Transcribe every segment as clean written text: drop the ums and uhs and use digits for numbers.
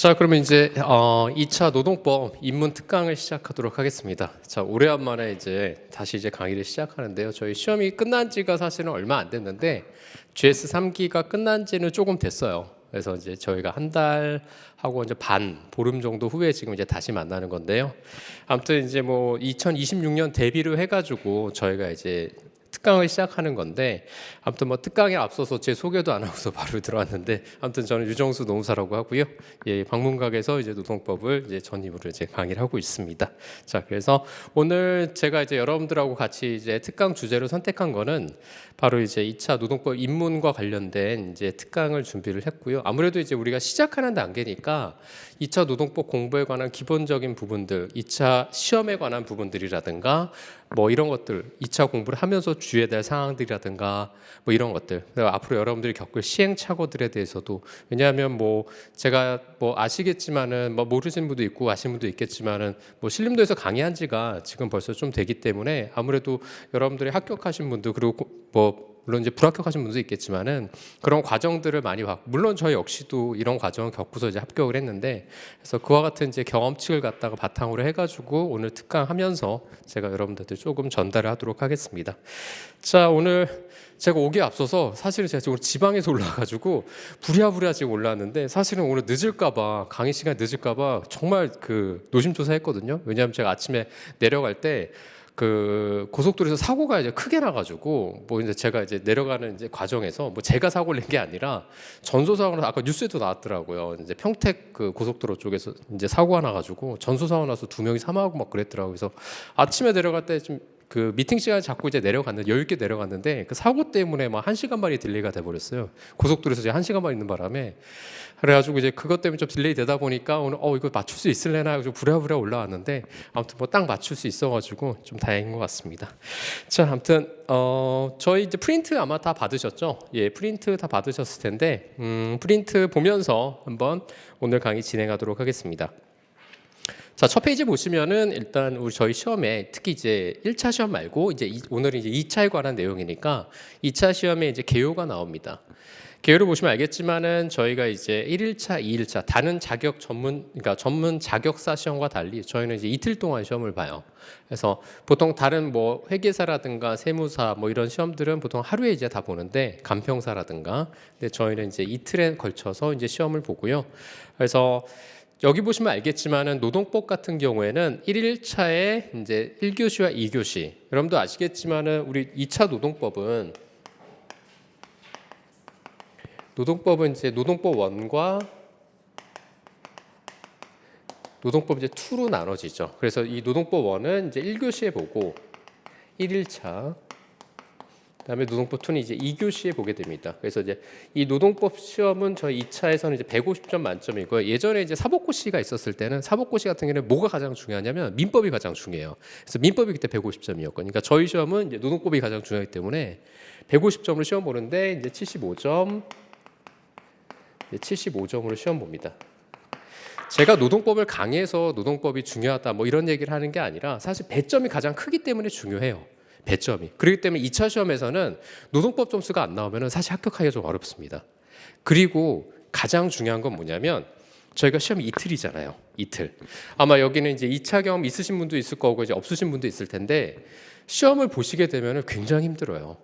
자, 그러면 이제 2차 노동법 입문 특강을 시작하도록 하겠습니다. 자, 오래간만에 이제 다시 강의를 시작하는데요. 저희 시험이 끝난 지가 사실은 얼마 안 됐는데 GS 3기가 끝난 지는 조금 됐어요. 그래서 이제 저희가 한 달 하고 이제 보름 정도 후에 지금 이제 다시 만나는 건데요. 아무튼 이제 뭐 2026년 대비를 해가지고 저희가 이제 특강을 시작하는 건데, 아무튼 뭐 특강에 앞서서 제 소개도 안 하고서 바로 들어왔는데, 아무튼 저는 유정수 노무사라고 하고요. 예, 방문각에서 이제 노동법을 이제 전임으로 이제 강의를 하고 있습니다. 자, 그래서 오늘 제가 이제 여러분들하고 같이 이제 특강 주제로 선택한 거는 바로 이제 2차 노동법 입문과 관련된 이제 특강을 준비를 했고요. 아무래도 이제 우리가 시작하는 단계니까 2차 노동법 공부에 관한 기본적인 부분들, 2차 시험에 관한 부분들이라든가 뭐 이런 것들, 2차 공부를 하면서 주의해야 될 상황들이라든가 뭐 이런 것들, 앞으로 여러분들이 겪을 시행착오들에 대해서도, 왜냐하면 뭐 제가 뭐 아시겠지만은 뭐 모르시는 분도 있고 아시는 분도 있겠지만은 뭐 신림도에서 강의한 지가 지금 벌써 좀 되기 때문에 아무래도 여러분들이 합격하신 분들, 그리고 뭐 물론 이제 불합격하신 분도 있겠지만은 그런 과정들을 많이 봤고, 물론 저희 역시도 이런 과정을 겪고서 이제 합격을 했는데, 그래서 그와 같은 이제 경험치를 갖다가 바탕으로 해가지고 오늘 특강하면서 제가 여러분들한테 조금 전달을 하도록 하겠습니다. 자, 오늘 제가 오기에 앞서서 사실은 제가 지금 지방에서 올라와가지고 부랴부랴 지금 올라왔는데, 사실은 오늘 늦을까봐, 강의 시간 늦을까봐 정말 그 노심초사했거든요. 왜냐하면 제가 아침에 내려갈 때 그 고속도로에서 사고가 이제 크게 나가지고, 뭐 이제 제가 이제 내려가는 이제 과정에서 뭐 제가 사고를 낸 게 아니라 전소사고는 아까 뉴스에도 나왔더라고요. 이제 평택 그 고속도로 쪽에서 이제 사고가 나가지고 전소사고 나서 2명이 사망하고 막 그랬더라고요. 그래서 아침에 내려갈 때 좀 그 미팅 시간을 잡고 이제 내려갔는데, 여유 있게 내려갔는데 그 사고 때문에 막 1시간 반이 딜레이가 돼버렸어요. 고속도로에서 이제 1시간 반 있는 바람에. 그래가지고 이제 그것 때문에 좀 딜레이 되다 보니까 오늘 이거 맞출 수 있을래나 좀 부랴부랴 올라왔는데, 아무튼 뭐 딱 맞출 수 있어가지고 좀 다행인 것 같습니다. 자, 아무튼 저희 이제 프린트 아마 다 받으셨죠? 예, 프린트 다 받으셨을 텐데 프린트 보면서 한번 오늘 강의 진행하도록 하겠습니다. 자, 첫 페이지 보시면은 일단 우리 저희 시험에 특히 이제 1차 시험 말고 이제 오늘은 이제 2차에 관한 내용이니까 2차 시험에 이제 개요가 나옵니다. 개요를 보시면 알겠지만은 저희가 이제 1일차, 2일차 다른 자격 그러니까 전문 자격사 시험과 달리 저희는 이제 이틀 동안 시험을 봐요. 그래서 보통 다른 뭐 회계사라든가 세무사 뭐 이런 시험들은 보통 하루에 이제 다 보는데, 간평사라든가, 근데 저희는 이제 이틀에 걸쳐서 이제 시험을 보고요. 그래서 여기 보시면 알겠지만은 노동법 같은 경우에는 1일차에 이제 1교시와 2교시. 여러분도 아시겠지만은 우리 2차 노동법은 이제 노동법 1과 노동법 이제 2로 나눠지죠. 그래서 이 노동법 1은 이제 1교시에 보고 1일차, 그다음에 노동법 2는 이제 2교시에 보게 됩니다. 그래서 이제 이 노동법 시험은 저희 2차에서는 이제 150점 만점이고요. 예전에 이제 사법고시가 있었을 때는 사법고시 같은 경우는 뭐가 가장 중요하냐면 민법이 가장 중요해요. 그래서 민법이 그때 150점이었거든요. 그러니까 저희 시험은 이제 노동법이 가장 중요하기 때문에 150점으로 시험 보는데 이제 75점으로 시험 봅니다. 제가 노동법을 강의해서 노동법이 중요하다 뭐 이런 얘기를 하는 게 아니라 사실 배점이 가장 크기 때문에 중요해요. 배점이. 그렇기 때문에 2차 시험에서는 노동법 점수가 안 나오면 사실 합격하기가 좀 어렵습니다. 그리고 가장 중요한 건 뭐냐면 저희가 시험이 이틀이잖아요. 이틀. 아마 여기는 이제 2차 경험 있으신 분도 있을 거고 이제 없으신 분도 있을 텐데, 시험을 보시게 되면 굉장히 힘들어요.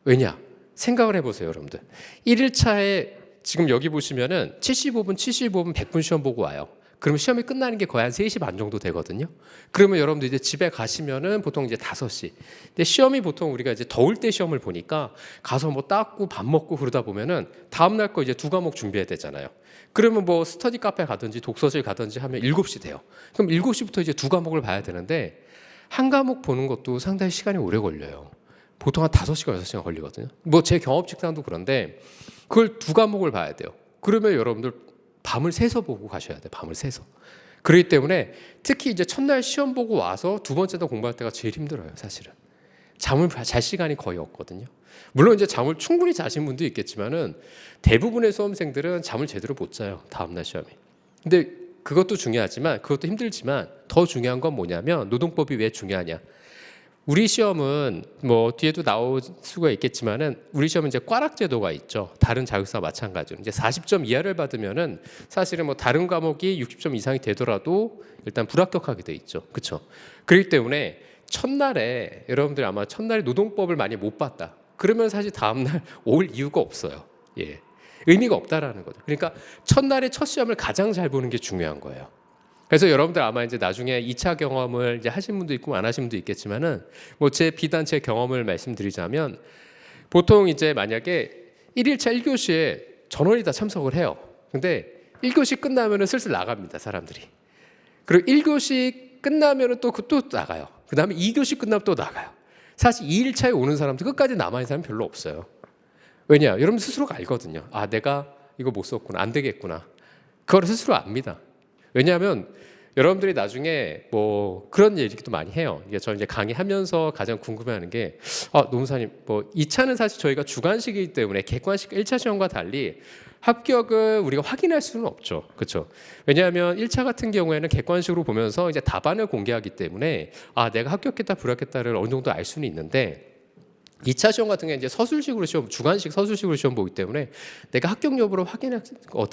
왜냐? 생각을 해보세요, 여러분들. 1일차에 지금 여기 보시면은 75분, 100분 시험 보고 와요. 그러면 시험이 끝나는 게 거의 한 3시 반 정도 되거든요. 그러면 여러분들 이제 집에 가시면은 보통 이제 5시. 근데 시험이 보통 우리가 이제 더울 때 시험을 보니까 가서 뭐 닦고 밥 먹고 그러다 보면은 다음날 거 이제 2과목 준비해야 되잖아요. 그러면 뭐 스터디 카페 가든지 독서실 가든지 하면 7시 돼요. 그럼 7시부터 이제 2과목을 봐야 되는데, 한 과목 보는 것도 상당히 시간이 오래 걸려요. 보통 한 5시간, 6시간 걸리거든요. 뭐 제 경험칙상도 그런데 그걸 2과목을 봐야 돼요. 그러면 여러분들 밤을 새서 보고 가셔야 돼요. 밤을 새서. 그렇기 때문에 특히 이제 첫날 시험 보고 와서 두 번째 날 공부할 때가 제일 힘들어요. 사실은. 잠을 잘 시간이 거의 없거든요. 물론 이제 잠을 충분히 자신 분도 있겠지만은 대부분의 수험생들은 잠을 제대로 못 자요. 다음날 시험에. 근데 그것도 중요하지만, 그것도 힘들지만 더 중요한 건 뭐냐면 노동법이 왜 중요하냐. 우리 시험은 뭐 뒤에도 나올 수가 있겠지만은 우리 시험은 이제 꽈락 제도가 있죠. 다른 자격사와 마찬가지로 이제 40점 이하를 받으면은 사실은 뭐 다른 과목이 60점 이상이 되더라도 일단 불합격하게 돼 있죠. 그렇죠? 그렇기 때문에 첫날에 여러분들 아마 첫날에 노동법을 많이 못 봤다. 그러면 사실 다음날 올 이유가 없어요. 예. 의미가 없다라는 거죠. 그러니까 첫날에 첫 시험을 가장 잘 보는 게 중요한 거예요. 그래서 여러분들 아마 이제 나중에 2차 경험을 이제 하신 분도 있고 안 하신 분도 있겠지만은 뭐 제 비단체 경험을 말씀드리자면 보통 이제 만약에 1일차 1교시에 전원이 다 참석을 해요. 근데 1교시 끝나면은 슬슬 나갑니다, 사람들이. 그리고 1교시 끝나면은 또 나가요. 그다음에 2교시 끝나면 또 나가요. 사실 2일차에 오는 사람들 끝까지 남아 있는 사람 별로 없어요. 왜냐? 여러분 스스로가 알거든요. 아, 내가 이거 못 썼구나. 안 되겠구나. 그걸 스스로 압니다. 왜냐하면 여러분들이 나중에 뭐 그런 얘기도 많이 해요. 이게 저 이제 강의하면서 가장 궁금해하는 게 노무사님 뭐 2차는 사실 저희가 주관식이기 때문에 객관식 1차 시험과 달리 합격을 우리가 확인할 수는 없죠. 그렇죠? 왜냐하면 1차 같은 경우에는 객관식으로 보면서 이제 답안을 공개하기 때문에 내가 합격했다 불합격했다를 어느 정도 알 수는 있는데 2차 시험 같은 게 이제 서술식으로 시험, 주관식 서술식으로 시험 보기 때문에 내가 합격 여부를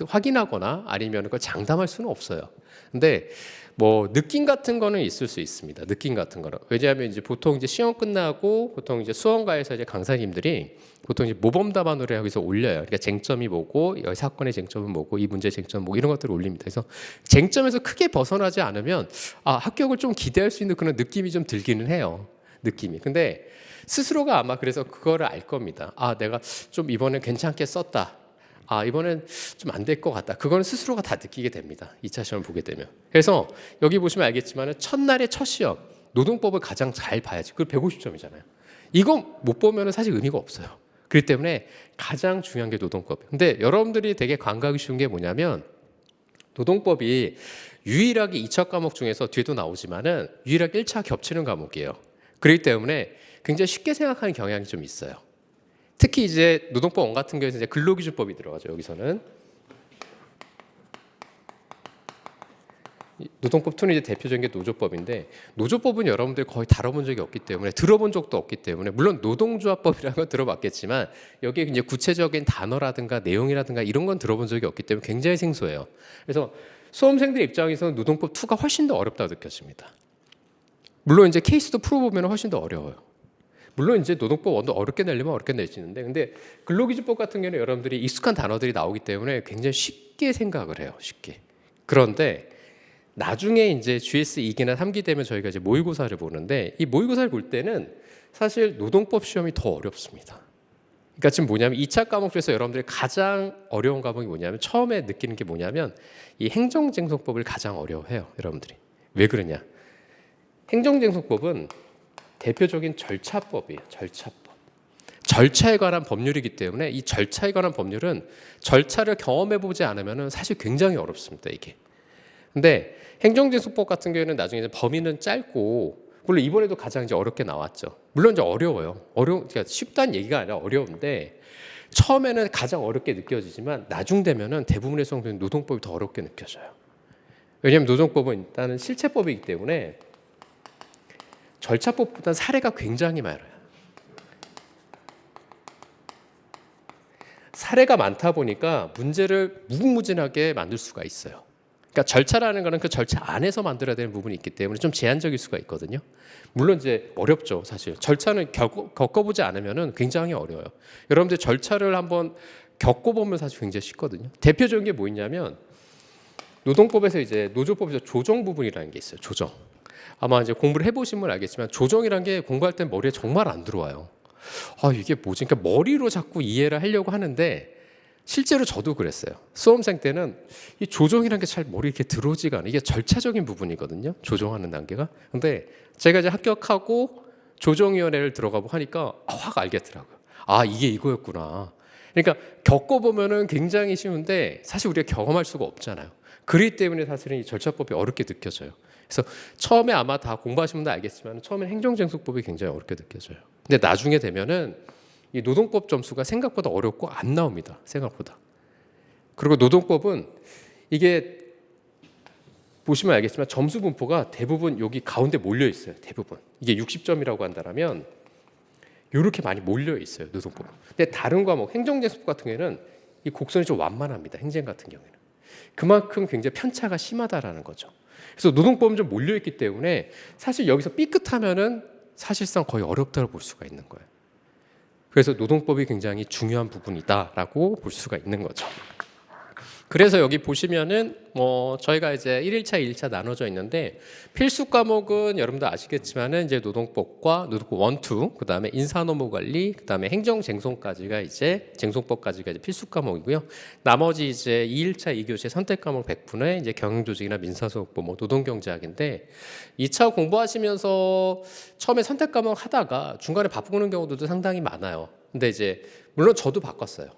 확인하거나 아니면 그걸 장담할 수는 없어요. 근데 뭐 느낌 같은 거는 있을 수 있습니다. 느낌 같은 거는. 왜냐하면 이제 보통 이제 시험 끝나고 보통 이제 수험가에서 이제 강사님들이 보통 이제 모범 답안으로 여기서 올려요. 그러니까 쟁점이 뭐고, 이 사건의 쟁점은 뭐고, 이 문제의 쟁점 뭐 이런 것들을 올립니다. 그래서 쟁점에서 크게 벗어나지 않으면 합격을 좀 기대할 수 있는 그런 느낌이 좀 들기는 해요. 느낌이. 근데 스스로가 아마 그래서 그거를 알 겁니다. 내가 좀 이번엔 괜찮게 썼다. 이번엔 좀 안 될 것 같다. 그거는 스스로가 다 느끼게 됩니다. 2차 시험 보게 되면. 그래서 여기 보시면 알겠지만 첫날의 첫 시험 노동법을 가장 잘 봐야지. 그걸 150점이잖아요. 이거 못 보면 사실 의미가 없어요. 그렇기 때문에 가장 중요한 게 노동법이에요. 근데 여러분들이 되게 감각이 쉬운 게 뭐냐면 노동법이 유일하게 2차 과목 중에서 뒤에도 나오지만은 유일하게 1차 겹치는 과목이에요. 그렇기 때문에 굉장히 쉽게 생각하는 경향이 좀 있어요. 특히 이제 노동법 1 같은 경우에는 이제 근로기준법이 들어가죠. 여기서는 노동법 2는 이제 대표적인 게 노조법인데 노조법은 여러분들 거의 다뤄본 적이 없기 때문에 들어본 적도 없기 때문에 물론 노동조합법이라는 건 들어봤겠지만 여기에 이제 구체적인 단어라든가 내용이라든가 이런 건 들어본 적이 없기 때문에 굉장히 생소해요. 그래서 수험생들 입장에서는 노동법 2가 훨씬 더 어렵다고 느껴집니다. 물론 이제 케이스도 풀어보면 훨씬 더 어려워요. 물론 이제 노동법 1도 어렵게 내려면 어렵게 낼 수 있는데 근데 근로기준법 같은 경우는 여러분들이 익숙한 단어들이 나오기 때문에 굉장히 쉽게 생각을 해요. 쉽게. 그런데 나중에 이제 GS 2기나 3기 되면 저희가 이제 모의고사를 보는데 이 모의고사를 볼 때는 사실 노동법 시험이 더 어렵습니다. 그러니까 지금 뭐냐면 2차 과목 중에서 여러분들이 가장 어려운 과목이 뭐냐면 처음에 느끼는 게 뭐냐면 이 행정쟁송법을 가장 어려워해요. 여러분들이. 왜 그러냐? 행정쟁송법은 대표적인 절차법이에요. 절차법. 절차에 관한 법률이기 때문에 이 절차에 관한 법률은 절차를 경험해보지 않으면 사실 굉장히 어렵습니다. 이게. 근데 행정쟁송법 같은 경우에는 나중에 이제 범위는 짧고 물론 이번에도 가장 이제 어렵게 나왔죠. 물론 이제 어려워요. 그러니까 쉽다는 얘기가 아니라 어려운데 처음에는 가장 어렵게 느껴지지만 나중 되면은 대부분의 수험생은 노동법이 더 어렵게 느껴져요. 왜냐하면 노동법은 일단은 실체법이기 때문에 절차법보다는 사례가 굉장히 많아요. 사례가 많다 보니까 문제를 무궁무진하게 만들 수가 있어요. 그러니까 절차라는 거는 그 절차 안에서 만들어야 되는 부분이 있기 때문에 좀 제한적일 수가 있거든요. 물론 이제 어렵죠, 사실. 절차는 겪어보지 않으면 굉장히 어려워요. 여러분들 절차를 한번 겪어보면 사실 굉장히 쉽거든요. 대표적인 게 뭐 있냐면 노동법에서 이제 노조법에서 조정 부분이라는 게 있어요. 조정. 아마 이제 공부를 해보시면 알겠지만 조정이란 게 공부할 때 머리에 정말 안 들어와요. 이게 뭐지? 그러니까 머리로 자꾸 이해를 하려고 하는데 실제로 저도 그랬어요. 수험생 때는 이 조정이란 게 잘 머리에 이렇게 들어오지가 않아요. 이게 절차적인 부분이거든요. 조정하는 단계가. 근데 제가 이제 합격하고 조정위원회를 들어가고 하니까 확 알겠더라고요. 이게 이거였구나. 그러니까 겪어보면은 굉장히 쉬운데 사실 우리가 경험할 수가 없잖아요. 그렇기 때문에 사실은 이 절차법이 어렵게 느껴져요. 그래서 처음에 아마 다 공부하시면 다 알겠지만 처음에 행정쟁송법이 굉장히 어렵게 느껴져요. 근데 나중에 되면은 이 노동법 점수가 생각보다 어렵고 안 나옵니다. 생각보다. 그리고 노동법은 이게 보시면 알겠지만 점수 분포가 대부분 여기 가운데 몰려 있어요. 대부분 이게 60점이라고 한다면 이렇게 많이 몰려 있어요. 노동법. 근데 다른 과목 행정재수법 같은 경우에는 이 곡선이 좀 완만합니다. 행정 같은 경우에는 그만큼 굉장히 편차가 심하다라는 거죠. 그래서 노동법은 좀 몰려 있기 때문에 사실 여기서 삐끗하면은 사실상 거의 어렵다고 볼 수가 있는 거예요. 그래서 노동법이 굉장히 중요한 부분이다라고 볼 수가 있는 거죠. 그래서 여기 보시면은 저희가 이제 1일차, 2일차 나눠져 있는데 필수 과목은 여러분들 아시겠지만은 이제 노동법과 노동법 1, 2, 그다음에 인사노무 관리, 그다음에 행정쟁송까지가 이제 쟁송법까지가 이제 필수 과목이고요. 나머지 이제 2일차 2교시 선택 과목 100분의 이제 경영조직이나 민사소득법, 노동경제학인데 2차 공부하시면서 처음에 선택 과목 하다가 중간에 바꾸는 경우도 상당히 많아요. 근데 이제 물론 저도 바꿨어요.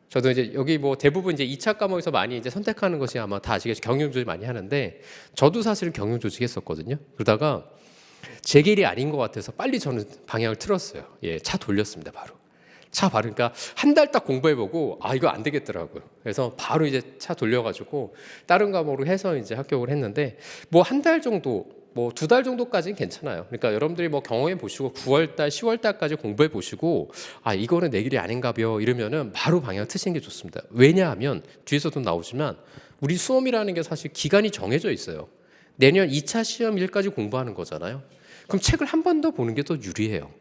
저도 이제 여기 대부분 이제 2차 과목에서 많이 이제 선택하는 것이 아마 다 아시겠지만 경영조직 많이 하는데 저도 사실은 경영조직 했었거든요. 그러다가 제 길이 아닌 것 같아서 빨리 저는 방향을 틀었어요. 차 돌렸습니다. 바로 그러니까 한 달 딱 공부해보고 이거 안 되겠더라고요. 그래서 바로 이제 차 돌려가지고 다른 과목으로 해서 이제 합격을 했는데 한 달 정도 2달 정도까지는 괜찮아요. 그러니까 여러분들이 경험해 보시고 9월달, 10월달까지 공부해 보시고 이거는 내 길이 아닌가벼 이러면은 바로 방향 트시는 게 좋습니다. 왜냐하면 뒤에서도 나오지만 우리 수험이라는 게 사실 기간이 정해져 있어요. 내년 2차 시험일까지 공부하는 거잖아요. 그럼 책을 한 번 더 보는 게 더 유리해요.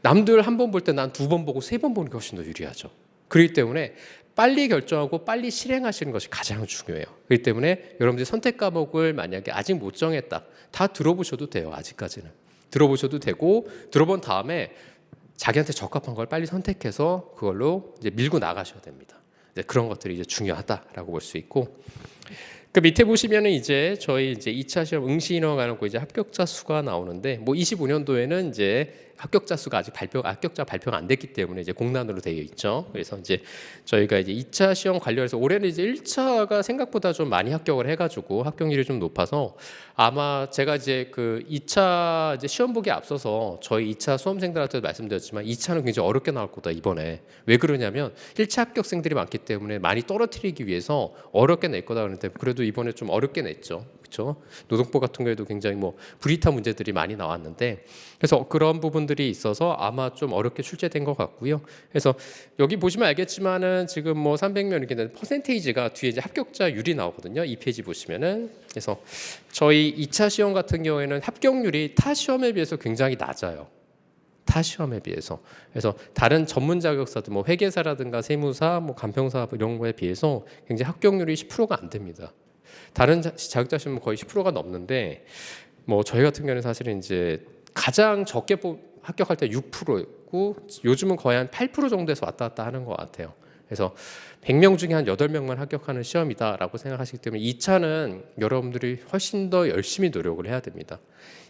남들 한 번 볼 때 난 2번 보고 3번 보는 게 훨씬 더 유리하죠. 그렇기 때문에 빨리 결정하고 빨리 실행하시는 것이 가장 중요해요. 그렇기 때문에 여러분들이 선택 과목을 만약에 아직 못 정했다. 다 들어보셔도 돼요. 아직까지는. 들어보셔도 되고 들어본 다음에 자기한테 적합한 걸 빨리 선택해서 그걸로 이제 밀고 나가셔야 됩니다. 이제 그런 것들이 이제 중요하다라고 볼 수 있고 그 밑에 보시면은 이제 저희 이제 2차 시험 응시 인원 가놓고 이제 합격자 수가 나오는데 25년도에는 이제 합격자 수가 아직 합격자 발표가 안 됐기 때문에 이제 공란으로 되어 있죠. 그래서 이제 저희가 이제 2차 시험 관련해서 올해는 이제 1차가 생각보다 좀 많이 합격을 해가지고 합격률이 좀 높아서 아마 제가 이제 그 2차 이제 시험 보기에 앞서서 저희 2차 수험생들한테도 말씀드렸지만 2차는 굉장히 어렵게 나올 거다 이번에. 왜 그러냐면 1차 합격생들이 많기 때문에 많이 떨어뜨리기 위해서 어렵게 낼 거다 그러는데 그래도 이번에 좀 어렵게 냈죠. 그렇죠? 노동법 같은 경우에도 굉장히 불이타 문제들이 많이 나왔는데 그래서 그런 부분들이 있어서 아마 좀 어렵게 출제된 것 같고요. 그래서 여기 보시면 알겠지만은 지금 300명 이렇게 되는 퍼센테이지가 뒤에 이제 합격자율이 나오거든요. 이 페이지 보시면은 그래서 저희 2차 시험 같은 경우에는 합격률이 타 시험에 비해서 굉장히 낮아요. 타 시험에 비해서. 그래서 다른 전문 자격사들 회계사라든가 세무사, 간평사 이런 거에 비해서 굉장히 합격률이 10%가 안 됩니다. 다른 자격자 시험은 거의 10%가 넘는데 저희 같은 경우는 사실은 이제 가장 적게 합격할 때 6%였고 요즘은 거의 한 8% 정도에서 왔다 갔다 하는 것 같아요. 그래서 100명 중에 한 8명만 합격하는 시험이다라고 생각하시기 때문에 2차는 여러분들이 훨씬 더 열심히 노력을 해야 됩니다.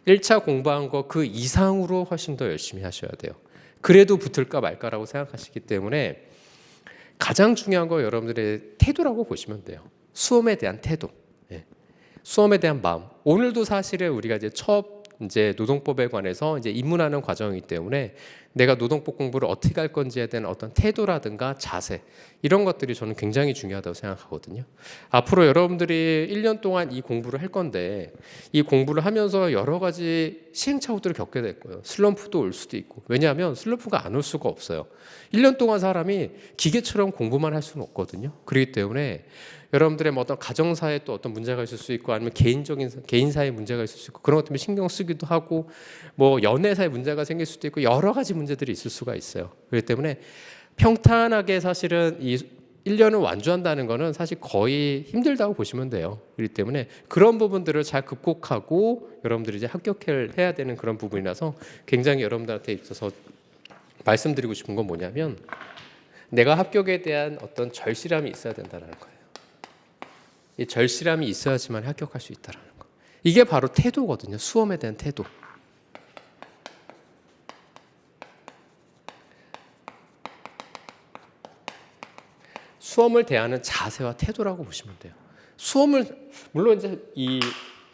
1차 공부한 거 그 이상으로 훨씬 더 열심히 하셔야 돼요. 그래도 붙을까 말까라고 생각하시기 때문에 가장 중요한 거 여러분들의 태도라고 보시면 돼요. 수험에 대한 태도, 수험에 대한 마음. 오늘도 사실은 우리가 이제 노동법에 관해서 이제 입문하는 과정이기 때문에 내가 노동법 공부를 어떻게 할 건지에 대한 어떤 태도라든가 자세 이런 것들이 저는 굉장히 중요하다고 생각하거든요. 앞으로 여러분들이 1년 동안 이 공부를 할 건데 이 공부를 하면서 여러 가지 시행착오들을 겪게 될 거예요. 슬럼프도 올 수도 있고. 왜냐하면 슬럼프가 안 올 수가 없어요. 1년 동안 사람이 기계처럼 공부만 할 수는 없거든요. 그렇기 때문에 여러분들의 어떤 가정사에 또 어떤 문제가 있을 수 있고 아니면 개인사에 문제가 있을 수 있고 그런 것 때문에 신경 쓰기도 하고 연애사에 문제가 생길 수도 있고 여러 가지 문제들이 있을 수가 있어요. 그렇기 때문에 평탄하게 사실은 이 1년을 완주한다는 거는 사실 거의 힘들다고 보시면 돼요. 그렇기 때문에 그런 부분들을 잘 극복하고 여러분들이 이제 합격해야 되는 그런 부분이라서 굉장히 여러분들한테 있어서 말씀드리고 싶은 건 뭐냐면 내가 합격에 대한 어떤 절실함이 있어야 된다는 거예요. 이 절실함이 있어야지만 합격할 수 있다는 거. 이게 바로 태도거든요. 수험에 대한 태도. 수험을 대하는 자세와 태도라고 보시면 돼요. 수험을 물론 이제 이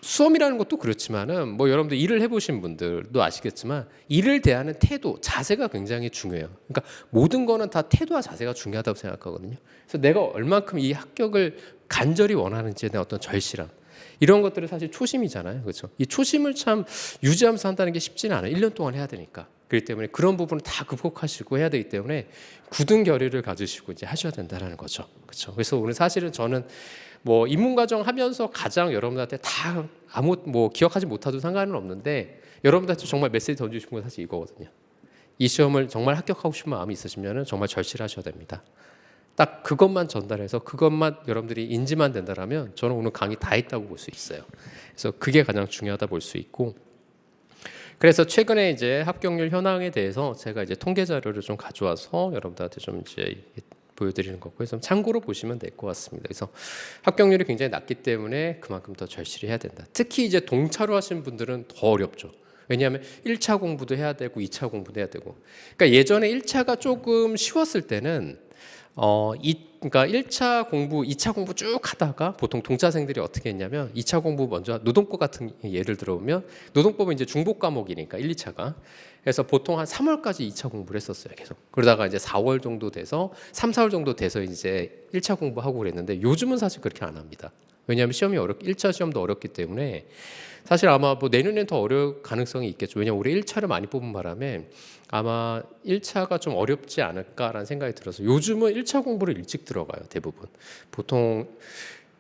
수험이라는 것도 그렇지만은 뭐 여러분들 일을 해보신 분들도 아시겠지만 일을 대하는 태도, 자세가 굉장히 중요해요. 그러니까 모든 거는 다 태도와 자세가 중요하다고 생각하거든요. 그래서 내가 얼만큼 이 합격을 간절히 원하는지에 대한 어떤 절실함, 이런 것들은 사실 초심이잖아요. 그렇죠? 이 초심을 참 유지하면서 한다는 게 쉽지는 않아요. 1년 동안 해야 되니까. 그렇기 때문에 그런 부분을 다 극복하시고 해야 되기 때문에 굳은 결의를 가지시고 이제 하셔야 된다는 거죠. 그렇죠? 그래서 오늘 사실은 저는 뭐 입문과정 하면서 가장 여러분들한테 다 아무 뭐 기억하지 못해도 상관은 없는데 여러분들한테 정말 메시지 던지고 건 사실 이거거든요. 이 시험을 정말 합격하고 싶은 마음이 있으시면 정말 절실하셔야 됩니다. 딱 그것만 전달해서 그것만 여러분들이 인지만 된다라면 저는 오늘 강의 다 했다고 볼 수 있어요. 그래서 그게 가장 중요하다 볼 수 있고, 그래서 최근에 이제 합격률 현황에 대해서 제가 이제 통계 자료를 좀 가져와서 여러분들한테 좀 이제 보여드리는 거고요. 좀 참고로 보시면 될 것 같습니다. 그래서 합격률이 굉장히 낮기 때문에 그만큼 더 절실히 해야 된다. 특히 이제 동차로 하신 분들은 더 어렵죠. 왜냐하면 1차 공부도 해야 되고 2차 공부도 해야 되고. 그러니까 예전에 1차가 조금 쉬웠을 때는 그러니까 1차 공부, 2차 공부 쭉 하다가 보통 동차생들이 어떻게 했냐면 2차 공부 먼저 노동법 같은 예를 들어보면 노동법은 이제 중복 과목이니까 1, 2차가 그래서 보통 한 3월까지 2차 공부를 했었어요. 계속. 그러다가 이제 4월 정도 돼서 3, 4월 정도 돼서 이제 1차 공부하고 그랬는데 요즘은 사실 그렇게 안 합니다. 왜냐하면 시험이 1차 시험도 어렵기 때문에 사실 아마 뭐 내년엔 더 어려울 가능성이 있겠죠. 왜냐하면 올해 1차를 많이 뽑은 바람에 아마 1차가 좀 어렵지 않을까라는 생각이 들어서 요즘은 1차 공부를 일찍 들어가요. 대부분. 보통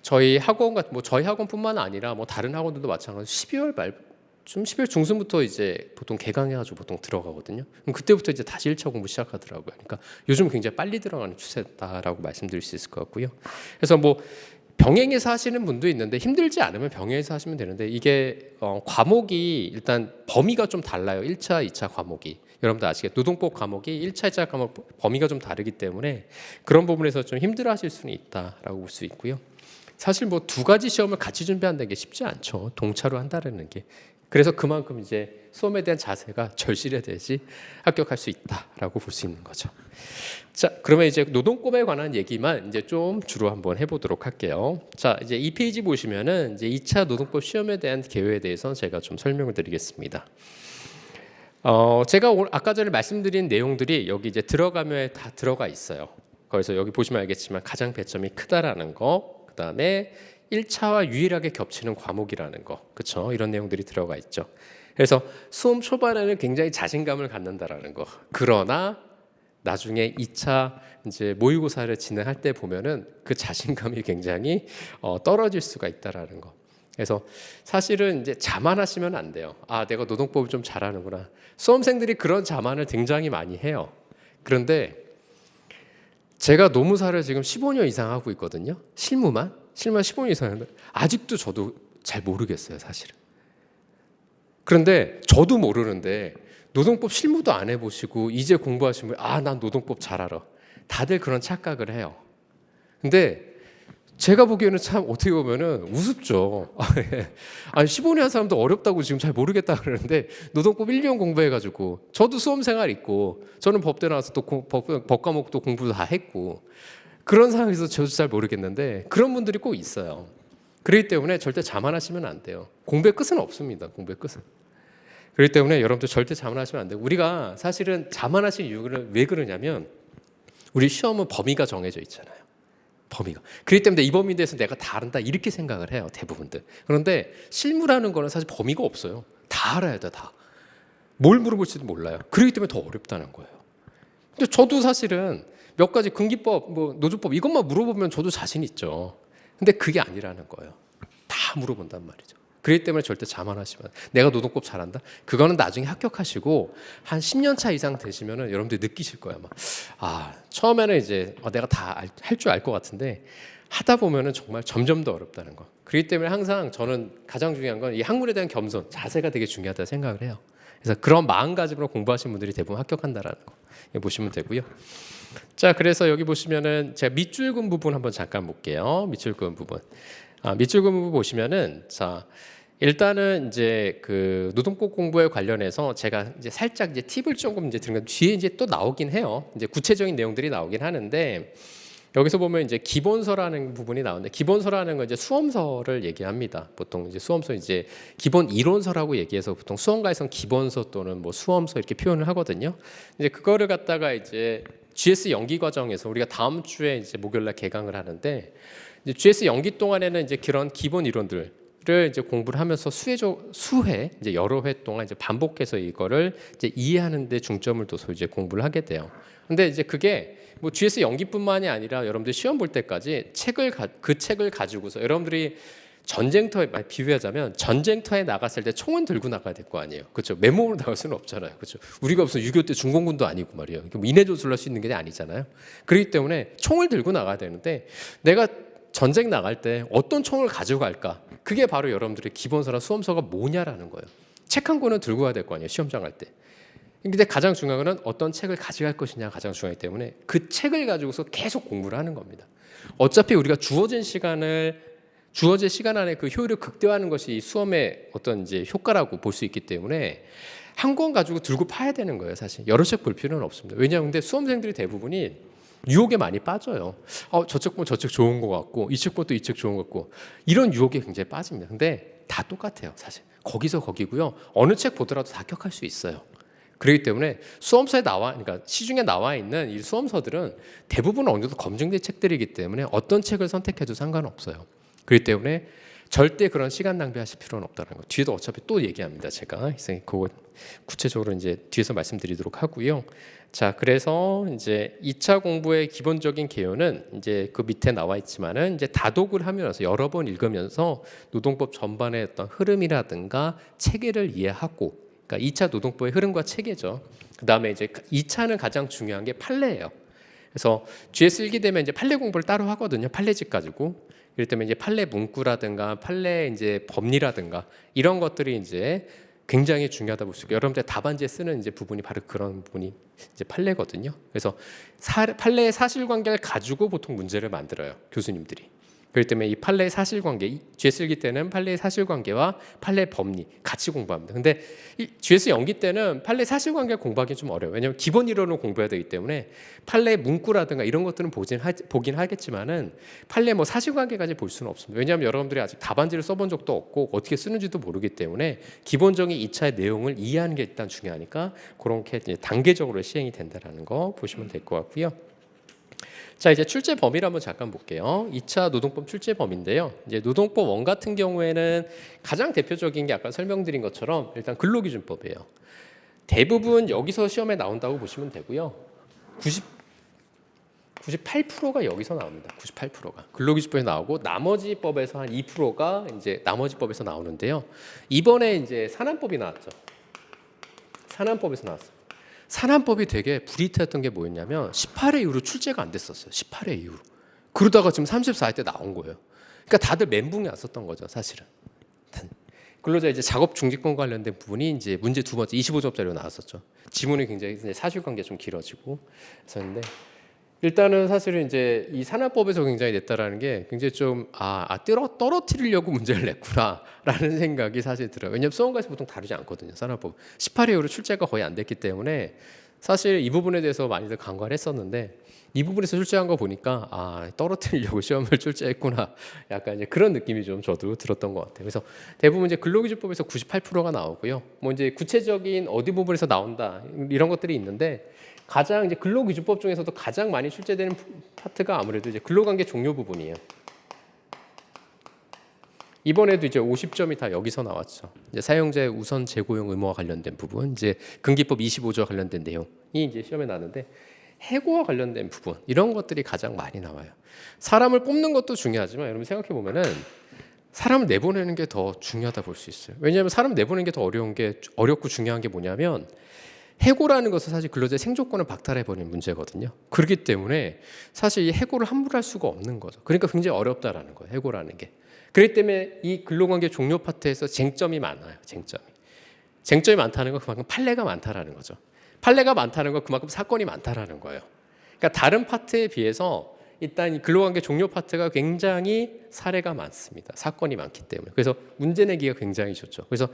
저희 학원 같은 뭐 저희 학원뿐만 아니라 뭐 다른 학원들도 마찬가지로 12월 말 좀 12월 중순부터 이제 보통 개강해가지고 보통 들어가거든요. 그럼 그때부터 이제 다시 1차 공부 시작하더라고요. 그러니까 요즘 굉장히 빨리 들어가는 추세다라고 말씀드릴 수 있을 것 같고요. 그래서 뭐 병행해서 하시는 분도 있는데 힘들지 않으면 병행해서 하시면 되는데 이게 과목이 일단 범위가 좀 달라요. 1차, 2차 과목이. 여러분들 아시겠죠? 노동법 과목이 1차, 2차 과목 범위가 좀 다르기 때문에 그런 부분에서 좀 힘들어 하실 수는 있다라고 볼 수 있고요. 사실 뭐 두 가지 시험을 같이 준비한다는 게 쉽지 않죠. 동차로 한다는 게. 그래서 그만큼 이제 수험에 대한 자세가 절실해야 되지 합격할 수 있다라고 볼 수 있는 거죠. 자, 그러면 이제 노동법에 관한 얘기만 이제 좀 주로 한번 해보도록 할게요. 자, 이제 이 페이지 보시면은 이제 2차 노동법 시험에 대한 개요에 대해서 제가 좀 설명을 드리겠습니다. 제가 아까 전에 말씀드린 내용들이 여기 이제 들어가면 다 들어가 있어요. 그래서 여기 보시면 알겠지만 가장 배점이 크다라는 거, 그 다음에 1차와 유일하게 겹치는 과목이라는 거, 그렇죠? 이런 내용들이 들어가 있죠. 그래서 수험 초반에는 굉장히 자신감을 갖는다라는 거. 그러나 나중에 2차 이제 모의고사를 진행할 때 보면은 그 자신감이 굉장히 떨어질 수가 있다라는 거. 그래서 사실은 이제 자만하시면 안 돼요. 아, 내가 노동법을 좀 잘하는구나. 수험생들이 그런 자만을 굉장히 많이 해요. 그런데 제가 노무사를 지금 15년 이상 하고 있거든요. 실무만 15년 이상 하는데 아직도 저도 잘 모르겠어요, 사실은. 그런데 저도 모르는데 노동법 실무도 안 해보시고 이제 공부하시면 난 노동법 잘 알아. 다들 그런 착각을 해요. 근데 제가 보기에는 참 어떻게 보면은 우습죠. 아니 15년 한 사람도 어렵다고 지금 잘 모르겠다 그러는데 노동법 1년 공부해가지고 저도 수험생활 있고 저는 법대 나와서 또 법 과목도 공부도 다 했고 그런 상황에서 저도 잘 모르겠는데 그런 분들이 꼭 있어요. 그렇기 때문에 절대 자만하시면 안 돼요. 공부의 끝은 없습니다. 공부의 끝은. 그렇기 때문에 여러분들 절대 자만하시면 안 돼요. 우리가 사실은 자만하신 이유는 왜 그러냐면 우리 시험은 범위가 정해져 있잖아요. 범위가. 그렇기 때문에 이 범위에 대해서 내가 다 안다 이렇게 생각을 해요. 대부분들. 그런데 실무라는 거는 사실 범위가 없어요. 다 알아야 돼. 다. 뭘 물어볼지도 몰라요. 그렇기 때문에 더 어렵다는 거예요. 근데 저도 사실은 몇 가지 근기법, 뭐 노조법 이것만 물어보면 저도 자신 있죠. 근데 그게 아니라는 거예요. 다 물어본단 말이죠. 그렇기 때문에 절대 자만하시면 내가 노동법 잘한다? 그거는 나중에 합격하시고 한 10년 차 이상 되시면은 여러분들이 느끼실 거예요. 처음에는 이제 내가 다 할 줄 알 것 같은데 하다 보면은 정말 점점 더 어렵다는 거. 그렇기 때문에 항상 저는 가장 중요한 건 이 학문에 대한 겸손, 자세가 되게 중요하다고 생각을 해요. 그래서 그런 마음가짐으로 공부하신 분들이 대부분 합격한다라는 거 보시면 되고요. 자, 그래서 여기 보시면은 제가 밑줄근 부분 한번 잠깐 볼게요. 밑줄근 부분. 밑줄근 부분 보시면은 자 일단은 이제 그 노동법 공부에 관련해서 제가 이제 살짝 이제 팁을 조금 이제 드린 건 뒤에 이제 또 나오긴 해요. 이제 구체적인 내용들이 나오긴 하는데 여기서 보면 이제 기본서라는 부분이 나오는데 기본서라는 건 이제 수험서를 얘기합니다. 보통 이제 수험서 이제 기본 이론서라고 얘기해서 보통 수험가에서는 기본서 또는 뭐 수험서 이렇게 표현을 하거든요. 이제 그거를 갖다가 이제 GS 연기 과정에서 우리가 다음 주에 이제 목요일날 개강을 하는데 이제 GS 연기 동안에는 이제 그런 기본 이론들 를 이제 공부를 하면서 수회 이제 여러 회 동안 이제 반복해서 이거를 이제 이해하는 데 중점을 둬서 이제 공부를 하게 돼요. 근데 이제 그게 뭐 GS 연기뿐만이 아니라 여러분들 시험 볼 때까지 그 책을 가지고서 여러분들이 전쟁터에 비유하자면 전쟁터에 나갔을 때 총은 들고 나가야 될 거 아니에요. 그렇죠? 맨몸으로 나갈 수는 없잖아요. 그렇죠? 우리가 무슨 6.25 때 중공군도 아니고 말이에요. 뭐 인해조술을 할 수 있는 게 아니잖아요. 그렇기 때문에 총을 들고 나가야 되는데 내가 전쟁 나갈 때 어떤 총을 가지고 갈까? 그게 바로 여러분들의 기본서나 수험서가 뭐냐라는 거예요. 책 한 권은 들고 가야 될 거 아니에요. 시험장 갈 때. 근데 가장 중요한 건 어떤 책을 가져갈 것이냐가 가장 중요하기 때문에 그 책을 가지고서 계속 공부를 하는 겁니다. 어차피 우리가 주어진 시간 안에 그 효율을 극대화하는 것이 이 수험의 어떤 이제 효과라고 볼 수 있기 때문에 한 권 가지고 들고 파야 되는 거예요. 사실 여러 책 볼 필요는 없습니다. 왜냐하면 근데 수험생들이 대부분이 유혹에 많이 빠져요. 저책 보면 저책 좋은 것 같고 이 책 보면 또 이 책 좋은 것 같고 이런 유혹에 굉장히 빠집니다. 근데 다 똑같아요. 사실 거기서 거기고요. 어느 책 보더라도 다 합격할 수 있어요. 그렇기 때문에 수험서에 그러니까 시중에 나와 있는 이 수험서들은 대부분 어느 정도 검증된 책들이기 때문에 어떤 책을 선택해도 상관없어요. 그렇기 때문에 절대 그런 시간 낭비하실 필요는 없다는 거. 뒤에도 어차피 또 얘기합니다. 제가 그거 구체적으로 이제 뒤에서 말씀드리도록 하고요. 자, 그래서 이제 2차 공부의 기본적인 개요는 이제 그 밑에 나와 있지만은 이제 다독을 하면서 여러 번 읽으면서 노동법 전반의 어떤 흐름이라든가 체계를 이해하고, 그러니까 2차 노동법의 흐름과 체계죠. 그다음에 이제 2차는 가장 중요한 게 판례예요. 그래서 GS 1기 되면 이제 판례 공부를 따로 하거든요. 판례집 가지고. 이럴 때면 이제 판례 문구라든가 판례 이제 법리라든가 이런 것들이 이제 굉장히 중요하다 볼 수 있고 여러분들 답안지에 쓰는 이제 부분이 바로 그런 부분이 이제 판례거든요. 그래서 판례의 사실관계를 가지고 보통 문제를 만들어요. 교수님들이. 그렇기 때문에 이 판례의 사실관계, GS 1기 때는 판례의 사실관계와 판례 법리 같이 공부합니다. 근데 이 GS 연기 때는 판례 사실관계 공부하기 좀 어려워요. 왜냐하면 기본 이론을 공부해야 되기 때문에 판례 문구라든가 이런 것들은 보긴 하겠지만은 판례 뭐 사실관계까지 볼 수는 없습니다. 왜냐하면 여러분들이 아직 답안지를 써본 적도 없고 어떻게 쓰는지도 모르기 때문에 기본적인 2차의 내용을 이해하는 게 일단 중요하니까 그렇게 이제 단계적으로 시행이 된다는 거 보시면 될 것 같고요. 자, 이제 출제 범위를 한번 잠깐 볼게요. 2차 노동법 출제 범위인데요. 이제 노동법 1 같은 경우에는 가장 대표적인 게 아까 설명드린 것처럼 일단 근로기준법이에요. 대부분 여기서 시험에 나온다고 보시면 되고요. 98%가 여기서 나옵니다. 98%가 근로기준법에 나오고 나머지 법에서 한 2%가 이제 나머지 법에서 나오는데요. 이번에 이제 산안법이 나왔죠. 산안법에서 나왔어요. 산안법이 되게 불이익했던 게 뭐였냐면 18회 이후로 출제가 안 됐었어요. 18회 이후로. 그러다가 지금 34회 때 나온 거예요. 그러니까 다들 멘붕이 왔었던 거죠, 사실은. 근로자 이제 작업 중지권 관련된 부분이 이제 문제 두 번째 25점짜리로 나왔었죠. 지문이 굉장히 사실관계 좀 길어지고 했었는데 일단은 사실은 이제 이 산안법에서 굉장히 냈다라는 게 굉장히 좀 떨어뜨리려고 문제를 냈구나라는 생각이 사실 들어요. 왜냐하면 수험가에서 보통 다루지 않거든요. 산안법 18회 이후로 출제가 거의 안 됐기 때문에 사실 이 부분에 대해서 많이들 간과를 했었는데 이 부분에서 출제한 거 보니까 떨어뜨리려고 시험을 출제했구나. 약간 이제 그런 느낌이 좀 저도 들었던 것 같아요. 그래서 대부분 이제 근로기준법에서 98%가 나오고요. 뭐 이제 구체적인 어디 부분에서 나온다 이런 것들이 있는데. 가장 이제 근로기준법 중에서도 가장 많이 출제되는 파트가 아무래도 이제 근로관계 종료 부분이에요. 이번에도 이제 50점이 다 여기서 나왔죠. 이제 사용자의 우선 재고용 의무와 관련된 부분, 이제 근기법 25조와 관련된 내용이 이제 시험에 나는데 해고와 관련된 부분 이런 것들이 가장 많이 나와요. 사람을 뽑는 것도 중요하지만 여러분 생각해 보면은 사람을 내보내는 게 더 중요하다 볼 수 있어요. 왜냐하면 사람 내보내는 게 더 어렵고 중요한 게 뭐냐면. 해고라는 것은 사실 근로자의 생존권을 박탈해버리는 문제거든요. 그렇기 때문에 사실 이 해고를 함부로 할 수가 없는 거죠. 그러니까 굉장히 어렵다라는 거예요. 해고라는 게. 그렇기 때문에 이 근로관계 종료 파트에서 쟁점이 많아요. 쟁점이 많다는 건 그만큼 판례가 많다라는 거죠. 판례가 많다는 건 그만큼 사건이 많다라는 거예요. 그러니까 다른 파트에 비해서 일단 이 근로관계 종료 파트가 굉장히 사례가 많습니다. 사건이 많기 때문에. 그래서 문제 내기가 굉장히 좋죠. 그래서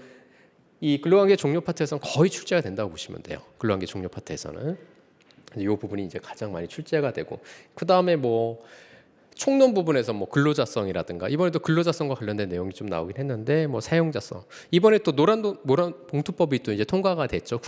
이 근로관계 종료 파트에서는 거의 출제가 된다고 보시면 돼요. 근로관계 종료 파트에서는. 이 부분이 이제 가장 많이 출제가 되고, 그 다음에 뭐 총론 부분에서 뭐 근로자성이라든가, 이번에도 근로자성과 관련된 내용이 좀 나오긴 했는데, 뭐 사용자성, 이번에 또 노란 봉투법이 또 이제 통과가 됐죠.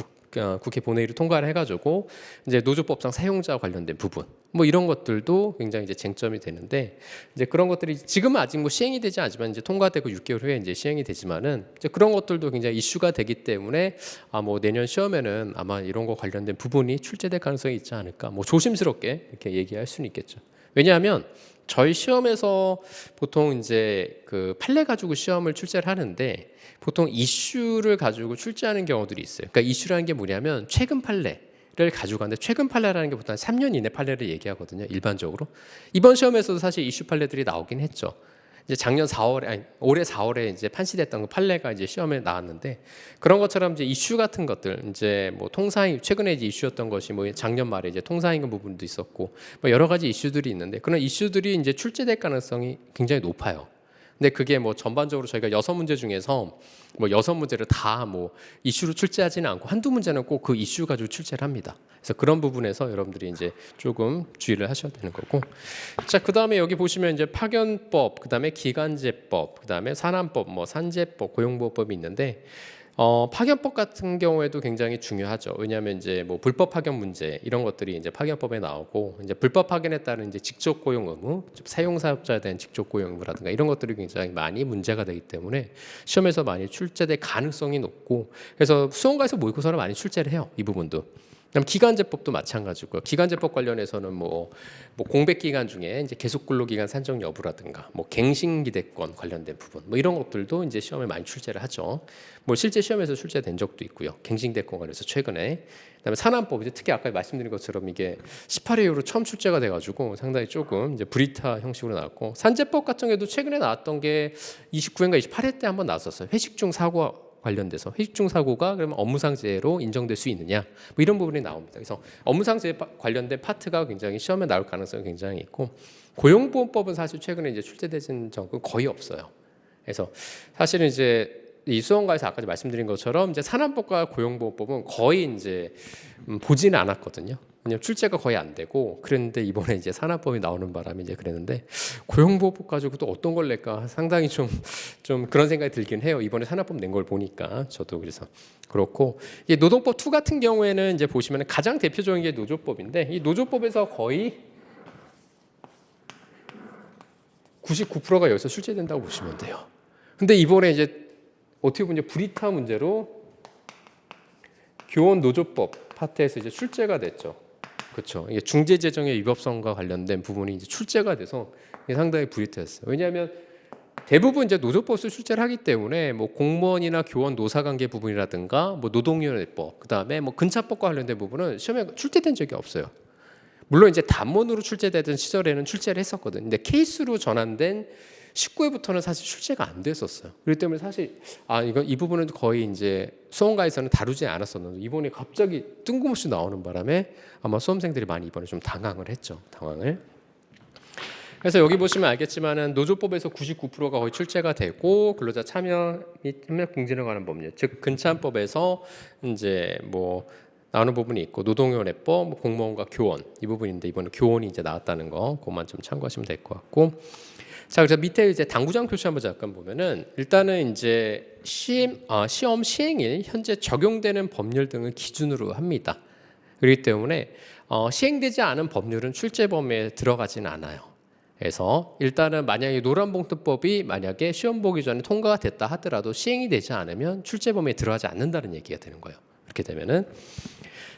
국회 본회의로 통과를 해가지고 이제 노조법상 사용자 관련된 부분, 뭐 이런 것들도 굉장히 이제 쟁점이 되는데, 이제 그런 것들이 지금은 아직 뭐 시행이 되지 않지만 이제 통과되고 6개월 후에 이제 시행이 되지만은, 이제 그런 것들도 굉장히 이슈가 되기 때문에 뭐 내년 시험에는 아마 이런 거 관련된 부분이 출제될 가능성이 있지 않을까, 뭐 조심스럽게 이렇게 얘기할 수는 있겠죠. 왜냐하면 저희 시험에서 보통 이제 그 판례 가지고 시험을 출제를 하는데, 보통 이슈를 가지고 출제하는 경우들이 있어요. 그러니까 이슈라는 게 뭐냐면 최근 판례를 가지고 가는데, 최근 판례라는 게 보통 한 3년 이내 판례를 얘기하거든요, 일반적으로. 이번 시험에서도 사실 이슈 판례들이 나오긴 했죠. 이제 작년 4월에, 아니 올해 4월에 이제 판시됐던 그 판례가 이제 시험에 나왔는데, 그런 것처럼 이제 이슈 같은 것들, 이제 뭐 통상임, 최근에 이제 이슈였던 것이 뭐 작년 말에 이제 통상임금 부분도 있었고, 뭐 여러 가지 이슈들이 있는데, 그런 이슈들이 이제 출제될 가능성이 굉장히 높아요. 근데 그게 뭐 전반적으로 저희가 6문제 중에서 뭐 6문제를 다 뭐 이슈로 출제하지는 않고 한두 문제는 꼭 그 이슈 가지고 출제를 합니다. 그래서 그런 부분에서 여러분들이 이제 조금 주의를 하셔야 되는 거고. 자, 그다음에 여기 보시면 이제 파견법, 그다음에 기간제법, 그다음에 산안법, 뭐 산재법, 고용보호법이 있는데, 파견법 같은 경우에도 굉장히 중요하죠. 왜냐하면 이제 뭐 불법 파견 문제, 이런 것들이 이제 파견법에 나오고, 이제 불법 파견에 따른 이제 직접 고용 의무, 사용사업자에 대한 직접 고용 의무라든가 이런 것들이 굉장히 많이 문제가 되기 때문에 시험에서 많이 출제될 가능성이 높고, 그래서 수험가에서 모의고사를 많이 출제를 해요, 이 부분도. 그다음 기간제법도 마찬가지고요. 기간제법 관련해서는 뭐 공백 기간 중에 이제 계속 근로 기간 산정 여부라든가, 뭐 갱신기대권 관련된 부분, 뭐 이런 것들도 이제 시험에 많이 출제를 하죠. 뭐 실제 시험에서 출제된 적도 있고요. 갱신기대권 관련해서 최근에. 그다음에 산안법, 이제 특히 아까 말씀드린 것처럼 이게 18회 이후로 처음 출제가 돼가지고 상당히 조금 이제 브리타 형식으로 나왔고, 산재법 같은 경우도 최근에 나왔던 게 29회인가 28회 때 한번 나왔었어요. 회식 중 사고 관련돼서, 회식 중 사고가 그러면 업무상재해로 인정될 수 있느냐, 뭐 이런 부분이 나옵니다. 그래서 업무상재해 관련된 파트가 굉장히 시험에 나올 가능성이 굉장히 있고, 고용보험법은 사실 최근에 이제 출제되진 적은 거의 없어요. 그래서 사실은 이제 이 수험가에서 아까 말씀드린 것처럼 이제 산안법과 고용보험법은 거의 이제 보지는 않았거든요. 왜냐면 출제가 거의 안 되고, 그랬는데 이번에 이제 산안법이 나오는 바람에 이제 그랬는데, 고용보호법 가지고 또 어떤 걸 낼까 상당히 좀 그런 생각이 들긴 해요. 이번에 산안법 낸 걸 보니까 저도. 그래서 그렇고, 이 노동법 2 같은 경우에는 이제 보시면 가장 대표적인 게 노조법인데, 이 노조법에서 거의 99%가 여기서 출제된다고 보시면 돼요. 근데 이번에 이제 어떻게 보면 브리타 문제로 교원 노조법 파트에서 이제 출제가 됐죠. 그렇죠. 이게 중재재정의 위법성과 관련된 부분이 이제 출제가 돼서 상당히 브리트했어요. 왜냐하면 대부분 이제 노조법을 출제를 하기 때문에, 뭐 공무원이나 교원 노사관계 부분이라든가, 뭐 노동위원회법, 그다음에 뭐 근차법과 관련된 부분은 시험에 출제된 적이 없어요. 물론 이제 단문으로 출제되던 시절에는 출제를 했었거든요. 근데 케이스로 전환된 19회부터는 사실 출제가 안 됐었어요. 그렇기 때문에 사실 이 부분은 거의 이제 수험가에서는 다루지 않았었는데, 이번에 갑자기 뜬금없이 나오는 바람에 아마 수험생들이 많이 이번에 좀 당황을 했죠. 당황을. 그래서 여기 보시면 알겠지만은 노조법에서 99%가 거의 출제가 되고, 근로자 참여 및 협력 공진에 관한 법률, 즉 근참법에서 이제 뭐 나오는 부분이 있고, 노동위원회법, 뭐 공무원과 교원, 이 부분인데 이번에 교원이 이제 나왔다는 거, 그것만 좀 참고하시면 될 것 같고. 자, 그래서 밑에 이제 당구장 표시 한번 잠깐 보면은, 일단은 이제 시험 시행일 현재 적용되는 법률 등을 기준으로 합니다. 그렇기 때문에 시행되지 않은 법률은 출제 범위에 들어가지는 않아요. 그래서 일단은 만약에 노란봉투법이 만약에 시험 보기 전에 통과가 됐다 하더라도 시행이 되지 않으면 출제 범위에 들어가지 않는다는 얘기가 되는 거예요. 그렇게 되면은.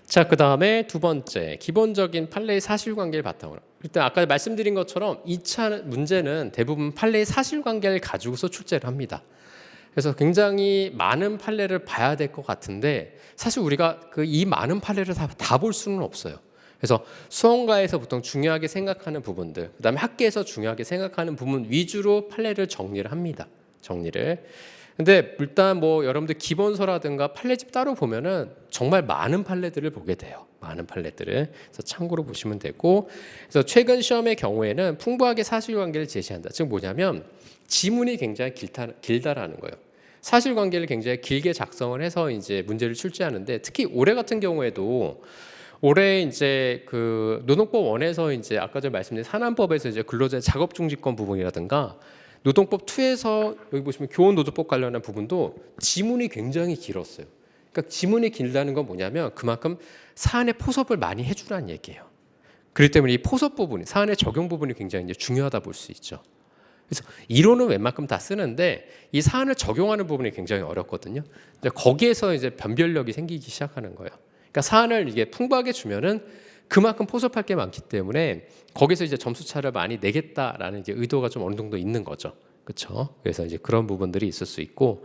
자, 그 다음에 두 번째, 기본적인 판례의 사실관계를 바탕으로. 일단 아까 말씀드린 것처럼 2차 문제는 대부분 판례의 사실관계를 가지고서 출제를 합니다. 그래서 굉장히 많은 판례를 봐야 될 것 같은데, 사실 우리가 이 많은 판례를 다 볼 수는 없어요. 그래서 수험가에서 보통 중요하게 생각하는 부분들, 그다음에 학계에서 중요하게 생각하는 부분 위주로 판례를 정리를 합니다. 정리를. 근데 일단 뭐 여러분들 기본서라든가 판례집 따로 보면은 정말 많은 판례들을 보게 돼요. 많은 판례들을. 그래서 참고로 보시면 되고, 그래서 최근 시험의 경우에는 풍부하게 사실관계를 제시한다. 즉 뭐냐면 지문이 굉장히 길다라는 거예요. 사실관계를 굉장히 길게 작성을 해서 이제 문제를 출제하는데, 특히 올해 같은 경우에도 올해 이제 그 노동법 원에서 이제 아까 전에 말씀드린 산안법에서 이제 근로자 작업 중지권 부분이라든가 노동법 2에서 여기 보시면 교원노조법 관련한 부분도 지문이 굉장히 길었어요. 그러니까 지문이 길다는 건 뭐냐면 그만큼 사안의 포섭을 많이 해주라는 얘기예요. 그렇기 때문에 이 포섭 부분이 사안의 적용 부분이 굉장히 이제 중요하다 볼 수 있죠. 그래서 이론은 웬만큼 다 쓰는데 이 사안을 적용하는 부분이 굉장히 어렵거든요. 이제 거기에서 이제 변별력이 생기기 시작하는 거예요. 그러니까 사안을 이게 풍부하게 주면은 그만큼 포섭할 게 많기 때문에 거기서 이제 점수 차를 많이 내겠다라는 이제 의도가 좀 어느 정도 있는 거죠. 그렇죠? 그래서 이제 그런 부분들이 있을 수 있고,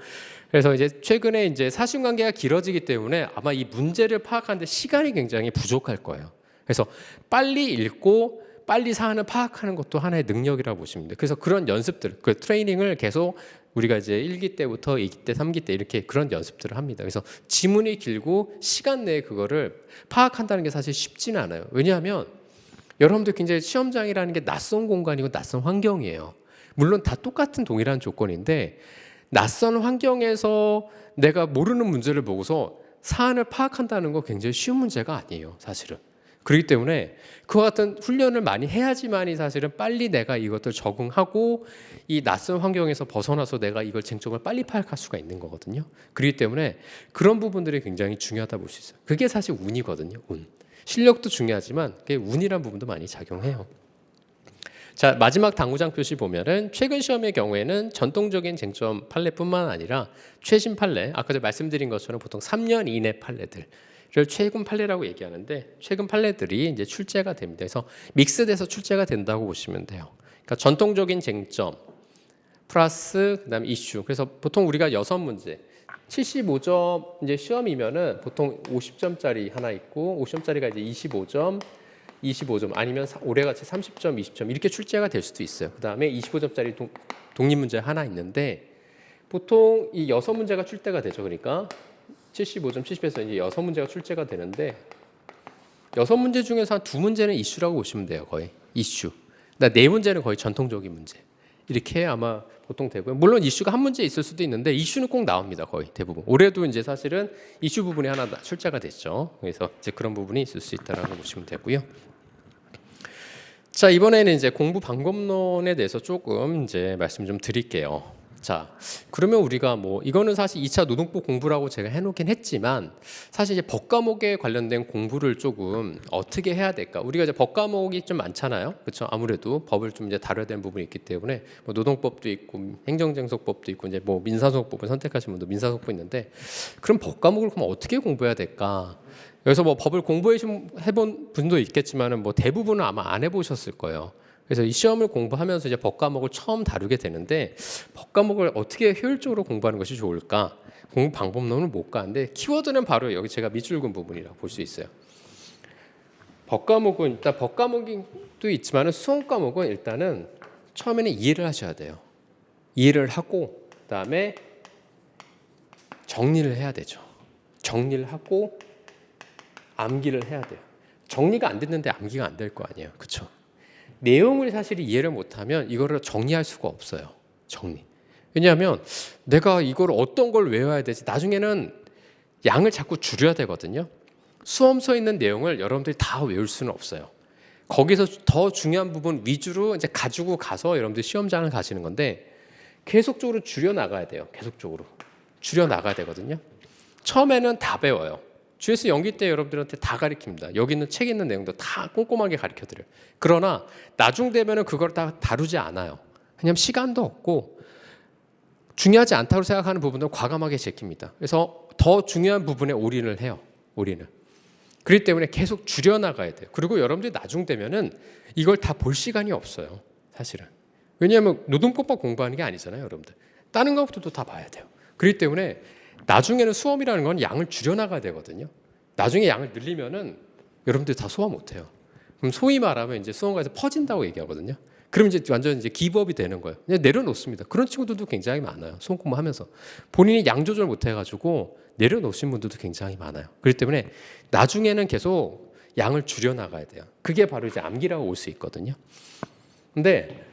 그래서 이제 최근에 이제 사실관계가 길어지기 때문에 아마 이 문제를 파악하는데 시간이 굉장히 부족할 거예요. 그래서 빨리 읽고 빨리 사안을 파악하는 것도 하나의 능력이라고 보시면 돼요. 그래서 그런 연습들, 그 트레이닝을 계속 우리가 이제 1기 때부터 2기 때, 3기 때 이렇게 그런 연습들을 합니다. 그래서 지문이 길고 시간 내에 그거를 파악한다는 게 사실 쉽지는 않아요. 왜냐하면 여러분들 굉장히 시험장이라는 게 낯선 공간이고 낯선 환경이에요. 물론 다 똑같은 동일한 조건인데 낯선 환경에서 내가 모르는 문제를 보고서 사안을 파악한다는 거 굉장히 쉬운 문제가 아니에요, 사실은. 그렇기 때문에 그와 같은 훈련을 많이 해야지만이 사실은 빨리 내가 이것들 적응하고 이 낯선 환경에서 벗어나서 내가 이걸 쟁점을 빨리 파악할 수가 있는 거거든요. 그렇기 때문에 그런 부분들이 굉장히 중요하다 볼 수 있어요. 그게 사실 운이거든요. 운. 실력도 중요하지만 그게 운이란 부분도 많이 작용해요. 자, 마지막 당구장 표시 보면은 최근 시험의 경우에는 전통적인 쟁점 판례뿐만 아니라 최신 판례, 아까 제가 말씀드린 것처럼 보통 3년 이내 판례들 를 최근 판례라고 얘기하는데 최근 판례들이 이제 출제가 됩니다. 그래서 믹스돼서 출제가 된다고 보시면 돼요. 그러니까 전통적인 쟁점 플러스 그다음에 이슈. 그래서 보통 우리가 6문제 75점 이제 시험이면은 보통 50점짜리 하나 있고 50점짜리가 이제 25점 아니면 올해같이 30점, 20점 이렇게 출제가 될 수도 있어요. 그다음에 25점짜리 독립문제 하나 있는데 보통 이 6문제가 출제가 되죠. 그러니까 75점, 70에서 이제 6문제가 출제가 되는데 6문제 중에서 한 2문제는 이슈라고 보시면 돼요. 거의 이슈. 그러니까 4문제는 거의 전통적인 문제. 이렇게 아마 보통 되고요. 물론 이슈가 한 문제 있을 수도 있는데 이슈는 꼭 나옵니다. 거의 대부분. 올해도 이제 사실은 이슈 부분이 하나 출제가 됐죠. 그래서 이제 그런 부분이 있을 수 있다라고 보시면 되고요. 자, 이번에는 이제 공부 방법론에 대해서 조금 이제 말씀 좀 드릴게요. 자, 그러면 우리가 뭐 이거는 사실 2차 노동법 공부라고 제가 해놓긴 했지만 사실 이제 법 과목에 관련된 공부를 조금 어떻게 해야 될까? 우리가 이제 법 과목이 좀 많잖아요, 그렇죠? 아무래도 법을 좀 이제 다뤄야 되는 부분이 있기 때문에 뭐 노동법도 있고 행정쟁소법도 있고 이제 뭐 민사소송법을 선택하신 분도 민사소송법 있는데 그럼 법 과목을 그럼 어떻게 공부해야 될까? 여기서 뭐 법을 공부해본 분도 있겠지만은 뭐 대부분은 아마 안 해보셨을 거예요. 그래서 이 시험을 공부하면서 이제 법 과목을 처음 다루게 되는데 법 과목을 어떻게 효율적으로 공부하는 것이 좋을까? 공부 방법론은 못 가는데 키워드는 바로 여기 제가 밑줄 긋은 부분이라고 볼 수 있어요. 법 과목은 일단 법 과목도 있지만은 수험 과목은 일단은 처음에는 이해를 하셔야 돼요. 이해를 하고 그다음에 정리를 해야 되죠. 정리를 하고 암기를 해야 돼요. 정리가 안 됐는데 암기가 안 될 거 아니에요, 그렇죠? 내용을 사실 이해를 못하면 이거를 정리할 수가 없어요. 정리. 왜냐하면 내가 이걸 어떤 걸 외워야 되지? 나중에는 양을 자꾸 줄여야 되거든요. 수험서에 있는 내용을 여러분들이 다 외울 수는 없어요. 거기서 더 중요한 부분 위주로 이제 가지고 가서 여러분들이 시험장을 가시는 건데 계속적으로 줄여 나가야 돼요. 계속적으로 줄여 나가야 되거든요. 처음에는 다 배워요. GS 연기 때 여러분들한테 다 가르칩니다. 여기 있는 책에 있는 내용도 다 꼼꼼하게 가르쳐드려요. 그러나 나중 되면은 그걸 다 다루지 않아요. 왜냐하면 시간도 없고 중요하지 않다고 생각하는 부분은 과감하게 제낍니다. 그래서 더 중요한 부분에 올인을 해요. 올인을. 그렇기 때문에 계속 줄여나가야 돼요. 그리고 여러분들이 나중 되면은 이걸 다 볼 시간이 없어요. 사실은. 왜냐하면 노동법만 공부하는 게 아니잖아요. 여러분들. 다른 것들도 다 봐야 돼요. 그렇기 때문에 나중에는 수험이라는 건 양을 줄여나가야 되거든요. 나중에 양을 늘리면은 여러분들이 다 소화 못해요. 그럼 소위 말하면 이제 수험가에서 퍼진다고 얘기하거든요. 그럼 이제 완전 이제 기법이 되는 거예요. 그냥 내려놓습니다. 그런 친구들도 굉장히 많아요. 수험 공부하면서 본인이 양 조절 못해가지고 내려놓으신 분들도 굉장히 많아요. 그렇기 때문에 나중에는 계속 양을 줄여나가야 돼요. 그게 바로 이제 암기라고 올 수 있거든요. 근데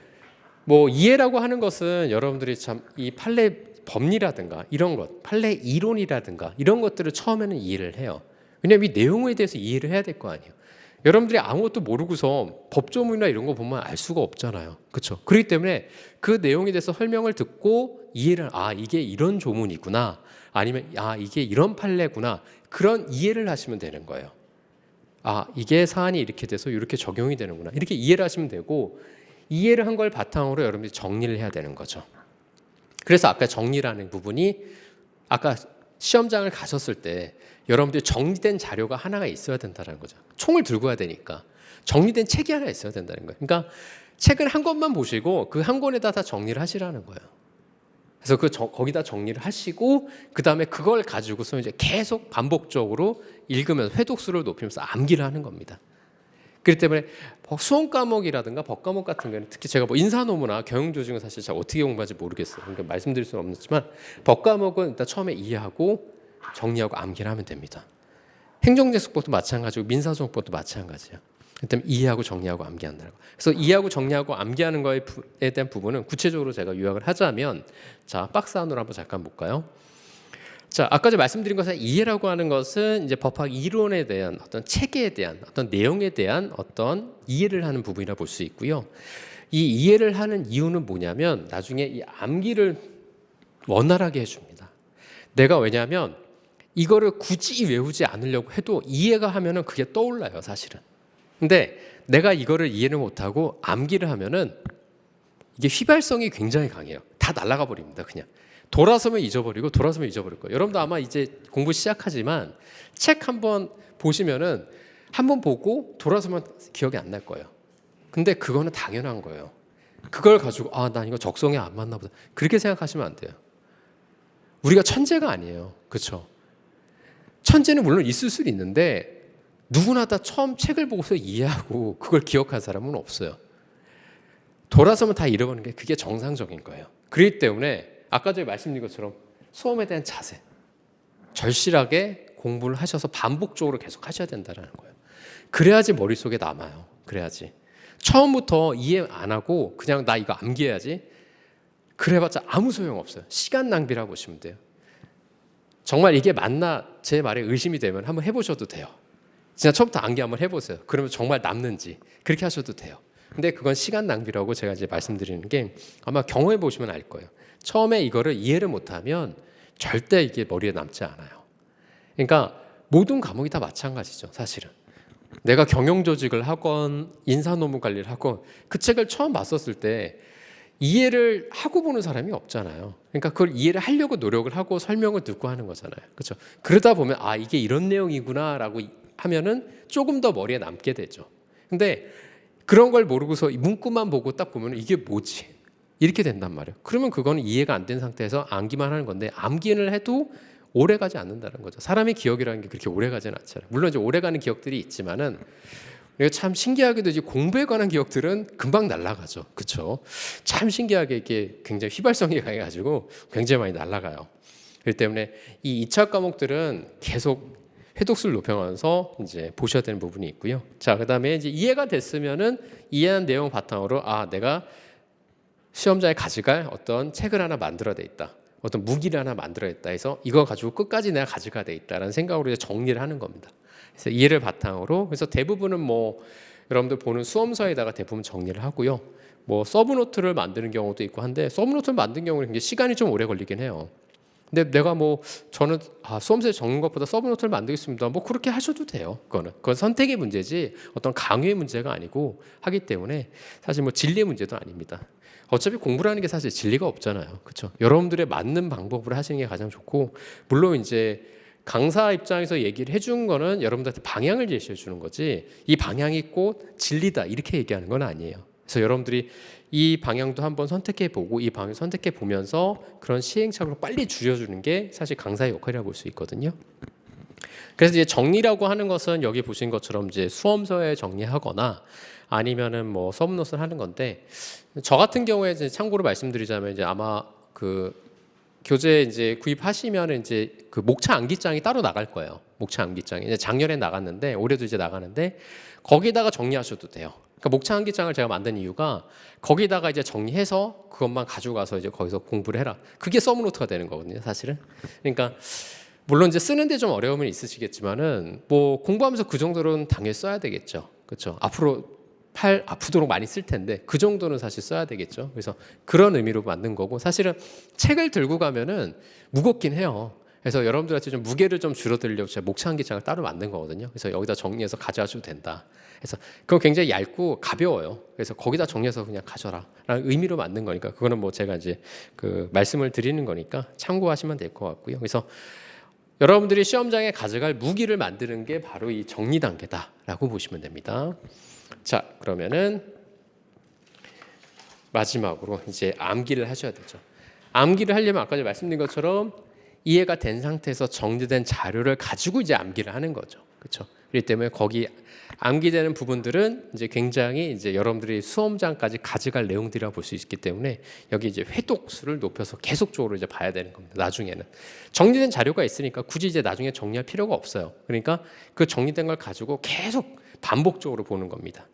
뭐 이해라고 하는 것은 여러분들이 참 이 판례 법리라든가 이런 것, 판례 이론이라든가 이런 것들을 처음에는 이해를 해요. 왜냐하면 이 내용에 대해서 이해를 해야 될 거 아니에요. 여러분들이 아무것도 모르고서 법조문이나 이런 거 보면 알 수가 없잖아요. 그렇죠? 그렇기 때문에 그 내용에 대해서 설명을 듣고 이해를 이게 이런 조문이구나. 아니면 이게 이런 판례구나. 그런 이해를 하시면 되는 거예요. 이게 사안이 이렇게 돼서 이렇게 적용이 되는구나. 이렇게 이해를 하시면 되고 이해를 한 걸 바탕으로 여러분들이 정리를 해야 되는 거죠. 그래서 아까 정리라는 부분이 아까 시험장을 가셨을 때 여러분들이 정리된 자료가 하나가 있어야 된다는 거죠. 총을 들고 와야 되니까 정리된 책이 하나 있어야 된다는 거예요. 그러니까 책을 한 권만 보시고 그 한 권에다 다 정리를 하시라는 거예요. 그래서 거기다 정리를 하시고 그 다음에 그걸 가지고서 이제 계속 반복적으로 읽으면서 회독수를 높이면서 암기를 하는 겁니다. 그렇기 때문에 수험 과목이라든가 법 과목 같은 경우는 특히 제가 뭐 인사노무나 경영조직은 사실 잘 어떻게 공부하는지 모르겠어요. 그러니까 말씀드릴 수는 없지만 법 과목은 일단 처음에 이해하고 정리하고 암기를 하면 됩니다. 행정재수법도 마찬가지고 민사소송법도 마찬가지예요. 그다음에 이해하고 정리하고 암기한다는 거. 그래서 이해하고 정리하고 암기하는 거에 대한 부분은 구체적으로 제가 요약을 하자면 자 박스 안으로 한번 잠깐 볼까요? 자 아까 제가 말씀드린 것은 이해라고 하는 것은 이제 법학 이론에 대한 어떤 체계에 대한 어떤 내용에 대한 어떤 이해를 하는 부분이라 볼 수 있고요. 이 이해를 하는 이유는 뭐냐면 나중에 이 암기를 원활하게 해줍니다. 내가 왜냐하면 이거를 굳이 외우지 않으려고 해도 이해가 하면은 그게 떠올라요, 사실은. 근데 내가 이거를 이해를 못하고 암기를 하면은 이게 휘발성이 굉장히 강해요. 다 날아가 버립니다, 그냥. 돌아서면 잊어버리고 돌아서면 잊어버릴 거예요. 여러분도 아마 이제 공부 시작하지만 책 한번 보시면은 한번 보고 돌아서면 기억이 안 날 거예요. 근데 그거는 당연한 거예요. 그걸 가지고 난 이거 적성에 안 맞나 보다. 그렇게 생각하시면 안 돼요. 우리가 천재가 아니에요. 그렇죠? 천재는 물론 있을 수는 있는데 누구나 다 처음 책을 보고서 이해하고 그걸 기억한 사람은 없어요. 돌아서면 다 잃어버리는 게 그게 정상적인 거예요. 그렇기 때문에 아까 전에 말씀드린 것처럼 수험에 대한 자세, 절실하게 공부를 하셔서 반복적으로 계속 하셔야 된다는 거예요. 그래야지 머릿속에 남아요. 그래야지. 처음부터 이해 안 하고 그냥 나 이거 암기해야지. 그래봤자 아무 소용없어요. 시간 낭비라고 보시면 돼요. 정말 이게 맞나 제 말에 의심이 되면 한번 해보셔도 돼요. 진짜 처음부터 암기 한번 해보세요. 그러면 정말 남는지 그렇게 하셔도 돼요. 근데 그건 시간 낭비라고 제가 이제 말씀드리는 게 아마 경험해 보시면 알 거예요. 처음에 이거를 이해를 못하면 절대 이게 머리에 남지 않아요. 그러니까 모든 과목이 다 마찬가지죠, 사실은. 내가 경영조직을 하건 인사노무관리를 하건 그 책을 처음 봤었을 때 이해를 하고 보는 사람이 없잖아요. 그러니까 그걸 이해를 하려고 노력을 하고 설명을 듣고 하는 거잖아요. 그렇죠? 그러다 보면 이게 이런 내용이구나라고 하면은 조금 더 머리에 남게 되죠. 근데 그런 걸 모르고서 문구만 보고 딱 보면 이게 뭐지? 이렇게 된단 말이에요. 그러면 그거는 이해가 안 된 상태에서 암기만 하는 건데 암기를 해도 오래 가지 않는다는 거죠. 사람의 기억이라는 게 그렇게 오래 가지는 않잖아요. 물론 이제 오래 가는 기억들이 있지만은 참 신기하게도 이제 공부에 관한 기억들은 금방 날아가죠. 그렇죠? 참 신기하게 이게 굉장히 휘발성이 강해가지고 굉장히 많이 날아가요. 그렇기 때문에 이 2차 과목들은 계속 회독수를 높여가면서 이제 보셔야 되는 부분이 있고요. 자, 그다음에 이제 이해가 됐으면은 이해한 내용 바탕으로 내가 시험장에 가져갈 어떤 책을 하나 만들어야 돼 있다. 어떤 무기를 하나 만들어야 있다 해서 이거 가지고 끝까지 내가 가져가야 돼 있다라는 생각으로 이제 정리를 하는 겁니다. 그래서 이해를 바탕으로 그래서 대부분은 뭐 여러분들 보는 수험서에다가 대부분 정리를 하고요. 뭐 서브노트를 만드는 경우도 있고 한데 서브노트를 만든 경우는 굉장히 시간이 좀 오래 걸리긴 해요. 근데 내가 저는 수험서에 적는 것보다 서브노트를 만들겠습니다. 뭐 그렇게 하셔도 돼요. 그건 선택의 문제지 어떤 강요의 문제가 아니고 하기 때문에 사실 뭐 진리의 문제도 아닙니다. 어차피 공부라는 게 사실 진리가 없잖아요. 그렇죠? 여러분들의 맞는 방법으로 하시는 게 가장 좋고 물론 이제 강사 입장에서 얘기를 해준 거는 여러분들한테 방향을 제시해 주는 거지 이 방향이 꼭 진리다 이렇게 얘기하는 건 아니에요. 그래서 여러분들이 이 방향도 한번 선택해 보고 이 방향 선택해 보면서 그런 시행착오를 빨리 줄여주는 게 사실 강사의 역할이라고 볼 수 있거든요. 그래서 이제 정리라고 하는 것은 여기 보신 것처럼 이제 수험서에 정리하거나 아니면은 뭐 서브노트를 하는 건데 저 같은 경우에 이제 참고로 말씀드리자면 이제 아마 그 교재 이제 구입하시면 이제 그 목차 암기장이 따로 나갈 거예요. 목차 암기장이 이제 작년에 나갔는데 올해도 이제 나가는데 거기다가 정리하셔도 돼요. 그러니까 목차 암기장을 제가 만든 이유가 거기다가 이제 정리해서 그것만 가지고 가서 이제 거기서 공부를 해라. 그게 서브노트가 되는 거거든요, 사실은. 그러니까 물론 이제 쓰는데 좀 어려움은 있으시겠지만은 뭐 공부하면서 그 정도로는 당연히 써야 되겠죠. 그렇죠. 앞으로 팔 아프도록 많이 쓸 텐데 그 정도는 사실 써야 되겠죠. 그래서 그런 의미로 만든 거고 사실은 책을 들고 가면은 무겁긴 해요. 그래서 여러분들한테 좀 무게를 좀 줄여드리려고 제가 목차 한기장을 따로 만든 거거든요. 그래서 여기다 정리해서 가져와셔도 된다. 그래서 그거 굉장히 얇고 가벼워요. 그래서 거기다 정리해서 그냥 가져라 라는 의미로 만든 거니까 그거는 뭐 제가 이제 그 말씀을 드리는 거니까 참고하시면 될 것 같고요. 그래서 여러분들이 시험장에 가져갈 무기를 만드는 게 바로 이 정리 단계다라고 보시면 됩니다. 자, 그러면은 마지막으로 이제 암기를 하셔야 되죠. 암기를 하려면 아까 말씀드린 것처럼 이해가 된 상태에서 정리된 자료를 가지고 이제 암기를 하는 거죠. 그렇죠? 그렇기 때문에 거기 암기되는 부분들은 이제 굉장히 이제 여러분들이 수험장까지 가져갈 내용들이라고 볼 수 있기 때문에 여기 이제 회독수를 높여서 계속적으로 이제 봐야 되는 겁니다. 나중에는 정리된 자료가 있으니까 굳이 이제 나중에 정리할 필요가 없어요. 그러니까 그 정리된 걸 가지고 계속 반복적으로 보는 겁니다.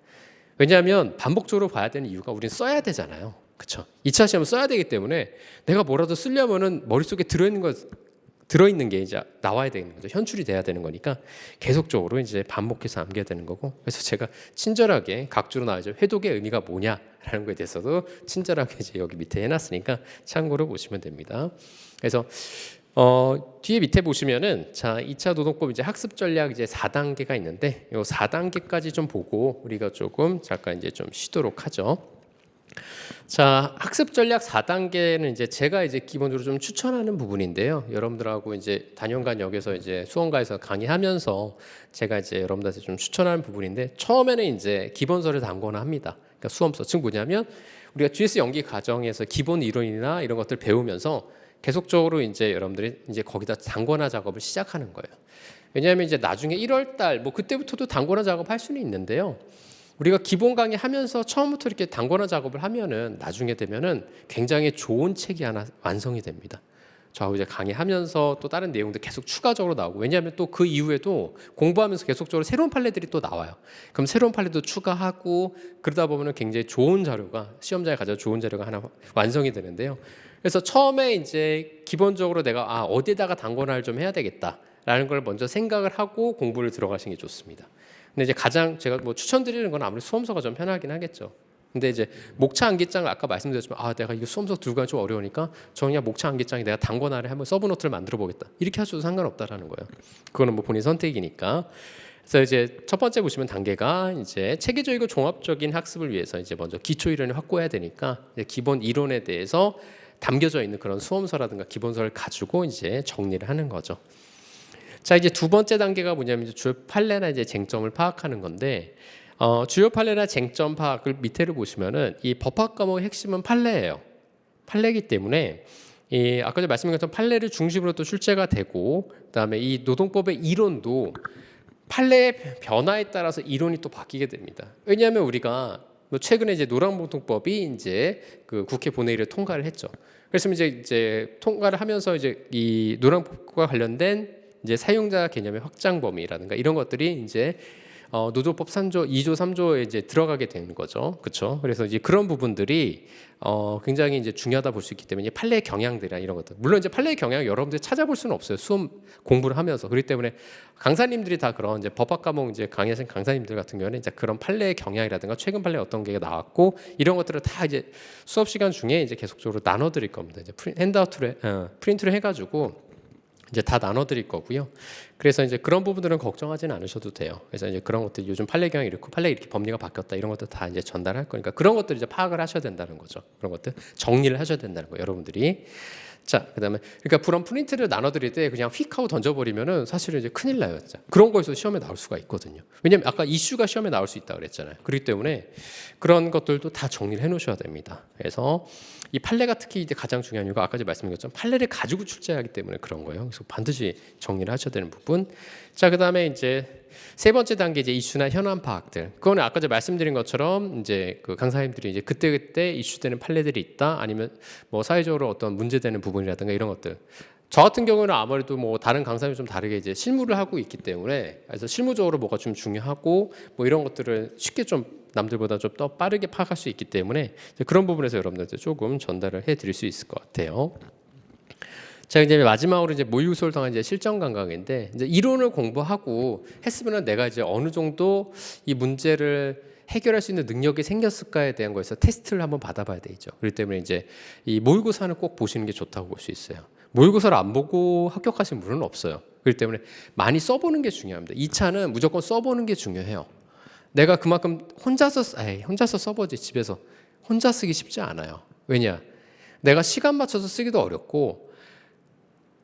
왜냐하면 반복적으로 봐야 되는 이유가 우리는 써야 되잖아요. 그렇죠? 2차 시험은 써야 되기 때문에 내가 뭐라도 쓰려면은 머릿속에 들어있는 게 이제 나와야 되는 거죠. 현출이 돼야 되는 거니까 계속적으로 이제 반복해서 암기해야 되는 거고. 그래서 제가 친절하게 각주로 나와서 회독의 의미가 뭐냐라는 거에 대해서도 친절하게 이제 여기 밑에 해놨으니까 참고로 보시면 됩니다. 그래서 뒤에 밑에 보시면은 자 2차 노동법 이제 학습 전략 이제 4단계가 있는데 요 4단계까지 좀 보고 우리가 조금 잠깐 이제 좀 쉬도록 하죠. 자, 학습 전략 4단계는 이제 제가 이제 기본적으로 좀 추천하는 부분인데요. 여러분들하고 이제 단연간 여기서 이제 수원가에서 강의하면서 제가 이제 여러분들한테 좀 추천하는 부분인데 처음에는 이제 기본서를 담거나 합니다. 그러니까 수험서 즉 뭐냐면 우리가 GS 연기 과정에서 기본 이론이나 이런 것들 배우면서 계속적으로 이제 여러분들이 이제 거기다 단권화 작업을 시작하는 거예요. 왜냐하면 이제 나중에 1월 달 뭐 그때부터도 단권화 작업할 수는 있는데요. 우리가 기본 강의 하면서 처음부터 이렇게 단권화 작업을 하면은 나중에 되면은 굉장히 좋은 책이 하나 완성이 됩니다. 저 이제 강의하면서 또 다른 내용도 계속 추가적으로 나오고 왜냐하면 또 그 이후에도 공부하면서 계속적으로 새로운 판례들이 또 나와요. 그럼 새로운 판례도 추가하고 그러다 보면은 굉장히 좋은 자료가 시험장에 가져 좋은 자료가 하나 완성이 되는데요. 그래서 처음에 이제 기본적으로 내가 어디에다가 단권화를 좀 해야 되겠다라는 걸 먼저 생각을 하고 공부를 들어가시는 게 좋습니다. 근데 이제 가장 제가 뭐 추천드리는 건 아무래도 수험서가 좀 편하긴 하겠죠. 근데 이제 목차 암기장을 아까 말씀드렸지만 내가 이거 수험서 들고 가기 좀 어려우니까 저 그냥 목차 암기장에 내가 단권화를 한번 서브노트를 만들어 보겠다 이렇게 하셔도 상관없다라는 거예요. 그거는 뭐 본인 선택이니까. 그래서 이제 첫 번째 보시면 단계가 이제 체계적이고 종합적인 학습을 위해서 이제 먼저 기초 이론을 확보해야 되니까 이제 기본 이론에 대해서 담겨져 있는 그런 수험서라든가 기본서를 가지고 이제 정리를 하는 거죠. 자, 이제 두 번째 단계가 뭐냐면 이제 주요 판례나 이제 쟁점을 파악하는 건데 주요 판례나 쟁점 파악을 밑에를 보시면은 이 법학 과목의 핵심은 판례예요. 판례이기 때문에 이 아까 전에 말씀드린 것처럼 판례를 중심으로 또 출제가 되고 그다음에 이 노동법의 이론도 판례의 변화에 따라서 이론이 또 바뀌게 됩니다. 왜냐하면 우리가 뭐 최근에 이제 노란봉통법이 이제 그 국회 본회의를 통과를 했죠. 그래서 이제 통과를 하면서 이제 이 노란봉통법과 관련된 이제 사용자 개념의 확장 범위라든가 이런 것들이 이제 노조법 3조, 2조, 3조에 이제 들어가게 되는 거죠. 그렇죠? 그래서 이제 그런 부분들이 굉장히 이제 중요하다 볼 수 있기 때문에 판례 경향들이나 이런 것들. 물론 이제 판례 경향 여러분들이 찾아볼 수는 없어요. 수험 공부를 하면서. 그렇기 때문에 강사님들이 다 그런 이제 법학 과목 이제 강의하신 강사님들 같은 경우는 이제 그런 판례 경향이라든가 최근 판례 어떤 게 나왔고 이런 것들을 다 이제 수업 시간 중에 이제 계속적으로 나눠 드릴 겁니다. 이제 핸드아웃로 프린트를 해 가지고 이제 다 나눠드릴 거고요. 그래서 이제 그런 부분들은 걱정하지는 않으셔도 돼요. 그래서 이제 그런 것들 요즘 판례 경향이 이렇고 판례 이렇게 법리가 바뀌었다 이런 것들 다 이제 전달할 거니까 그런 것들 이제 파악을 하셔야 된다는 거죠. 그런 것들 정리를 하셔야 된다는 거예요, 여러분들이. 자, 그다음에 그러니까 그런 프린트를 나눠드릴 때 그냥 휙 하고 던져버리면은 사실은 이제 큰일 나요, 진짜. 그런 거에서 시험에 나올 수가 있거든요. 왜냐면 아까 이슈가 시험에 나올 수 있다 그랬잖아요. 그렇기 때문에 그런 것들도 다 정리를 해놓으셔야 됩니다. 그래서 이 판례가 특히 이제 가장 중요한 이유가 아까 말씀드린 것처럼 판례를 가지고 출제하기 때문에 그런 거예요. 그래서 반드시 정리를 하셔야 되는 부분. 자, 그다음에 이제 세 번째 단계 이제 이슈나 현안 파악들. 그거는 아까 말씀드린 것처럼 이제 그 강사님들이 이제 그때 이슈되는 판례들이 있다, 아니면 뭐 사회적으로 어떤 문제되는 부분이라든가 이런 것들. 저 같은 경우는 아무래도 뭐 다른 강사님 좀 다르게 이제 실무를 하고 있기 때문에 그래서 실무적으로 뭐가 좀 중요하고 뭐 이런 것들을 쉽게 좀 남들보다 좀 더 빠르게 파악할 수 있기 때문에 그런 부분에서 여러분들한테 조금 전달을 해드릴 수 있을 것 같아요. 자, 이제 마지막으로 이제 모의고사를 통한 이제 실전 감각인데, 이제 이론을 공부하고 했으면은 내가 이제 어느 정도 이 문제를 해결할 수 있는 능력이 생겼을까에 대한 거에서 테스트를 한번 받아봐야 되죠. 그렇기 때문에 이제 이 모의고사는 꼭 보시는 게 좋다고 볼 수 있어요. 모의고사를 안 보고 합격하신 분은 없어요. 그렇기 때문에 많이 써보는 게 중요합니다. 2차는 무조건 써보는 게 중요해요. 내가 그만큼 혼자서 써보지. 집에서 혼자 쓰기 쉽지 않아요. 왜냐? 내가 시간 맞춰서 쓰기도 어렵고,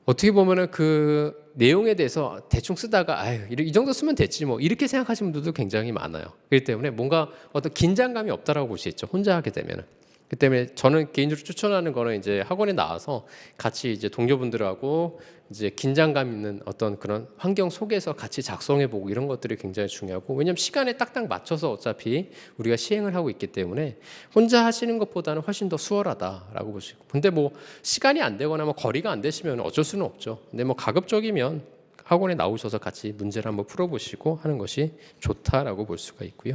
어떻게 보면은 그 내용에 대해서 대충 쓰다가 이 정도 쓰면 됐지 뭐 이렇게 생각하시는 분들도 굉장히 많아요. 그렇기 때문에 뭔가 어떤 긴장감이 없다라고 볼 수 있죠. 혼자 하게 되면은. 그 때문에 저는 개인적으로 추천하는 거는 이제 학원에 나와서 같이 이제 동료분들하고 이제 긴장감 있는 어떤 그런 환경 속에서 같이 작성해 보고 이런 것들이 굉장히 중요하고, 왜냐하면 시간에 딱딱 맞춰서 어차피 우리가 시행을 하고 있기 때문에 혼자 하시는 것보다는 훨씬 더 수월하다라고 볼 수 있고, 근데 뭐 시간이 안 되거나 뭐 거리가 안 되시면 어쩔 수는 없죠. 근데 뭐 가급적이면 학원에 나오셔서 같이 문제를 한번 풀어보시고 하는 것이 좋다라고 볼 수가 있고요.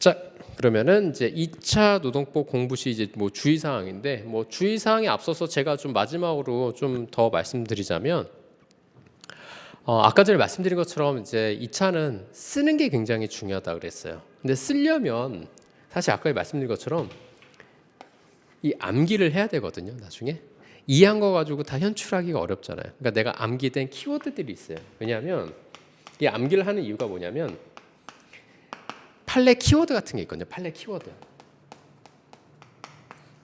자, 그러면은 이제 2차 노동법 공부 시 이제 뭐 주의사항인데, 뭐 주의사항에 앞서서 제가 좀 마지막으로 좀 더 말씀드리자면, 아까 전에 말씀드린 것처럼 이제 2차는 쓰는 게 굉장히 중요하다 그랬어요. 근데 쓰려면 사실 아까 말씀드린 것처럼 이 암기를 해야 되거든요. 나중에 이해한 거 가지고 다 현출하기가 어렵잖아요. 그러니까 내가 암기된 키워드들이 있어요. 왜냐하면 이 암기를 하는 이유가 뭐냐면, 판례 키워드 같은 게 있거든요. 판례 키워드.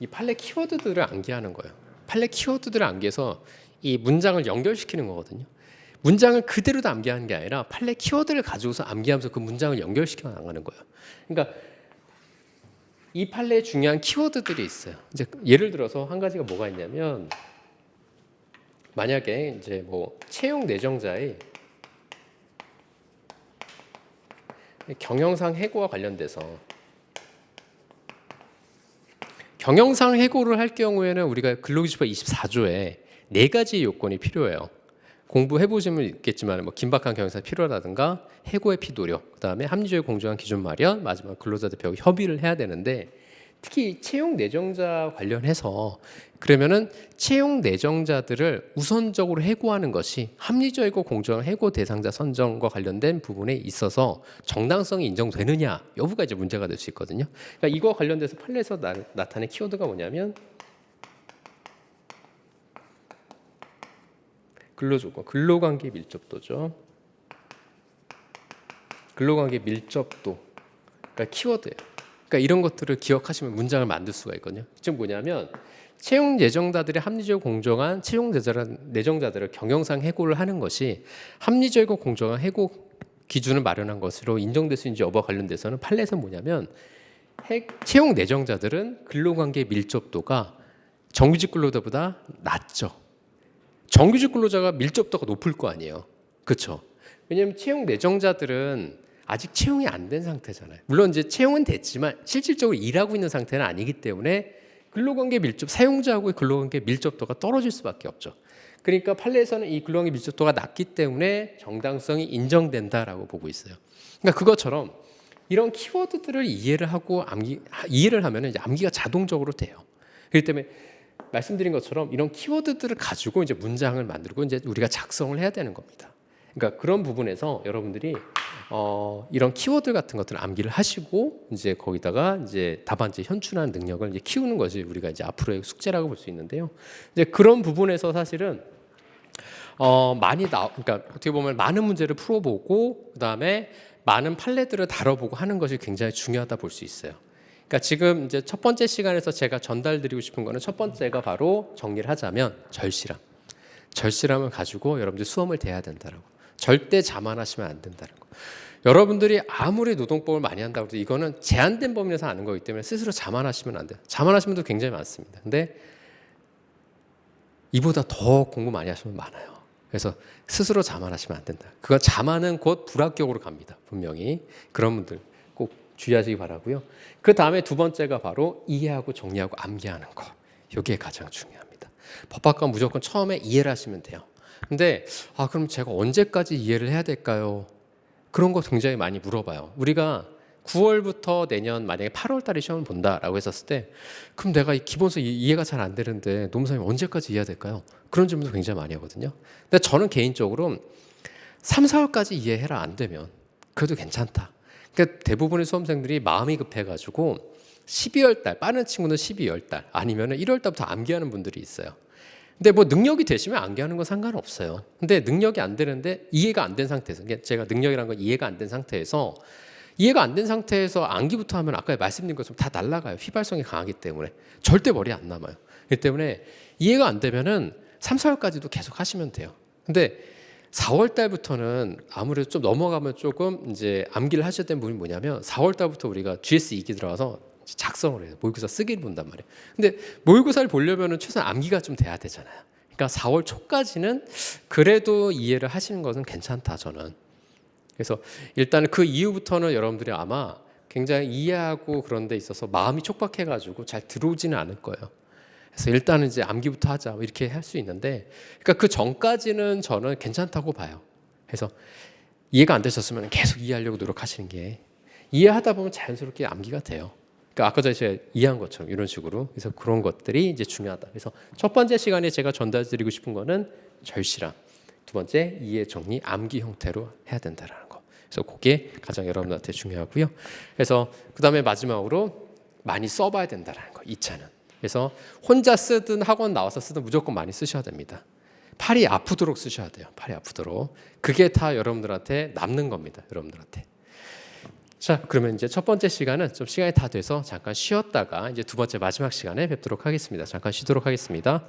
이 판례 키워드들을 암기하는 거예요. 판례 키워드들을 암기해서 이 문장을 연결시키는 거거든요. 문장을 그대로 다 암기하는 게 아니라 판례 키워드를 가지고서 암기하면서 그 문장을 연결시켜 나가는 거예요. 그러니까 이 판례에 중요한 키워드들이 있어요. 이제 예를 들어서 한 가지가 뭐가 있냐면, 만약에 이제 뭐 채용 내정자의 경영상 해고와 관련돼서 경영상 해고를 할 경우에는 우리가 근로기준법 24조에 4가지 요건이 필요해요. 공부해 보시면 있겠지만 뭐 긴박한 경영상 필요하다든가 해고의 피도력, 그다음에 합리적이고 공정한 기준 마련, 마지막 근로자들하고 협의를 해야 되는데, 특히 채용 내정자 관련해서 그러면은 채용 내정자들을 우선적으로 해고하는 것이 합리적이고 공정한 해고 대상자 선정과 관련된 부분에 있어서 정당성이 인정되느냐 여부가 이제 문제가 될 수 있거든요. 그러니까 이거 관련돼서 판례에서 나타낸 키워드가 뭐냐면 근로조건, 근로관계 밀접도죠. 근로관계 밀접도, 그러니까 키워드예요. 그러니까 이런 것들을 기억하시면 문장을 만들 수가 있거든요. 지금 뭐냐면 채용 예정자들이 합리적이고 공정한 채용 내정자들을 경영상 해고를 하는 것이 합리적이고 공정한 해고 기준을 마련한 것으로 인정될 수 있는지 여부와 관련돼서는 판례에서 뭐냐면, 채용 내정자들은 근로관계 밀접도가 정규직 근로자보다 낮죠. 정규직 근로자가 밀접도가 높을 거 아니에요. 그렇죠? 왜냐하면 채용 내정자들은 아직 채용이 안 된 상태잖아요. 물론 이제 채용은 됐지만 실질적으로 일하고 있는 상태는 아니기 때문에 근로관계 밀접, 사용자하고의 근로관계 밀접도가 떨어질 수밖에 없죠. 그러니까 판례에서는 이 근로관계 밀접도가 낮기 때문에 정당성이 인정된다라고 보고 있어요. 그러니까 그것처럼 이런 키워드들을 이해를 하고 이해를 하면 이제 암기가 자동적으로 돼요. 그렇기 때문에 말씀드린 것처럼 이런 키워드들을 가지고 이제 문장을 만들고 이제 우리가 작성을 해야 되는 겁니다. 그러니까 그런 부분에서 여러분들이 이런 키워드 같은 것들을 암기를 하시고 이제 거기다가 이제 답안지 현출하는 능력을 이제 키우는 것이 우리가 이제 앞으로의 숙제라고 볼 수 있는데요. 이제 그런 부분에서 사실은 그러니까 어떻게 보면 많은 문제를 풀어보고 그다음에 많은 판례들을 다뤄보고 하는 것이 굉장히 중요하다 볼 수 있어요. 그러니까 지금 이제 첫 번째 시간에서 제가 전달드리고 싶은 거는 첫 번째가 바로 정리를 하자면 절실함을 가지고 여러분들 수험을 대해야 된다라고. 절대 자만하시면 안 된다는 거. 여러분들이 아무리 노동법을 많이 한다고 해도 이거는 제한된 범위 내에서 아는 거기 때문에 스스로 자만하시면 안 돼요. 자만하시는 분도 굉장히 많습니다. 근데 이보다 더 공부 많이 하시면 많아요. 그래서 스스로 자만하시면 안 된다. 그건 자만은 곧 불합격으로 갑니다. 분명히. 그런 분들 꼭 주의하시기 바라고요. 그 다음에 두 번째가 바로 이해하고 정리하고 암기하는 거. 이게 가장 중요합니다. 법학과 무조건 처음에 이해를 하시면 돼요. 근데 그럼 제가 언제까지 이해를 해야 될까요? 그런 거 굉장히 많이 물어봐요. 우리가 9월부터 내년 만약에 8월 달에 시험을 본다라고 했었을 때 그럼 내가 이 기본서 이해가 잘 안 되는데 노무사님 언제까지 이해해야 될까요? 그런 질문도 굉장히 많이 하거든요. 근데 저는 개인적으로 3, 4월까지 이해해라 안 되면 그래도 괜찮다. 그러니까 대부분의 수험생들이 마음이 급해가지고 12월 달, 빠른 친구는 12월 달 아니면 1월 달부터 암기하는 분들이 있어요. 근데 뭐 능력이 되시면 암기하는 건 상관없어요. 근데 능력이 안 되는데 이해가 안 된 상태에서, 제가 능력이라는 건 이해가 안 된 상태에서, 이해가 안 된 상태에서 암기부터 하면 아까 말씀드린 것처럼 다 날아가요. 휘발성이 강하기 때문에 절대 머리에 안 남아요. 그렇기 때문에 이해가 안 되면은 3, 4월까지도 계속 하시면 돼요. 근데 4월 달부터는 아무래도 좀 넘어가면 조금 이제 암기를 하셔야 되는 부분이 뭐냐면 4월 달부터 우리가 GS 2기 들어가서 작성을 해요. 모의고사 쓰기를 본단 말이에요. 근데 모의고사를 보려면은 최소한 암기가 좀 돼야 되잖아요. 그러니까 4월 초까지는 그래도 이해를 하시는 것은 괜찮다 저는. 그래서 일단 그 이후부터는 여러분들이 아마 굉장히 이해하고 그런 데 있어서 마음이 촉박해가지고 잘 들어오지는 않을 거예요. 그래서 일단은 이제 암기부터 하자 이렇게 할 수 있는데, 그러니까 그 전까지는 저는 괜찮다고 봐요. 그래서 이해가 안 되셨으면 계속 이해하려고 노력하시는 게, 이해하다 보면 자연스럽게 암기가 돼요. 그러니까 아까 전에 제가 이해한 것처럼 이런 식으로. 그래서 그런 것들이 이제 중요하다. 그래서 첫 번째 시간에 제가 전달드리고 싶은 거는 절실함. 두 번째 이해 정리 암기 형태로 해야 된다라는 거. 그래서 그게 가장 여러분한테 중요하고요. 그래서 그다음에 마지막으로 많이 써봐야 된다라는 거. 2차는. 그래서 혼자 쓰든 학원 나와서 쓰든 무조건 많이 쓰셔야 됩니다. 팔이 아프도록 쓰셔야 돼요. 팔이 아프도록. 그게 다 여러분들한테 남는 겁니다. 여러분들한테. 자, 그러면 이제 첫 번째 시간은 좀 시간이 다 돼서 잠깐 쉬었다가 이제 두 번째 마지막 시간에 뵙도록 하겠습니다. 잠깐 쉬도록 하겠습니다.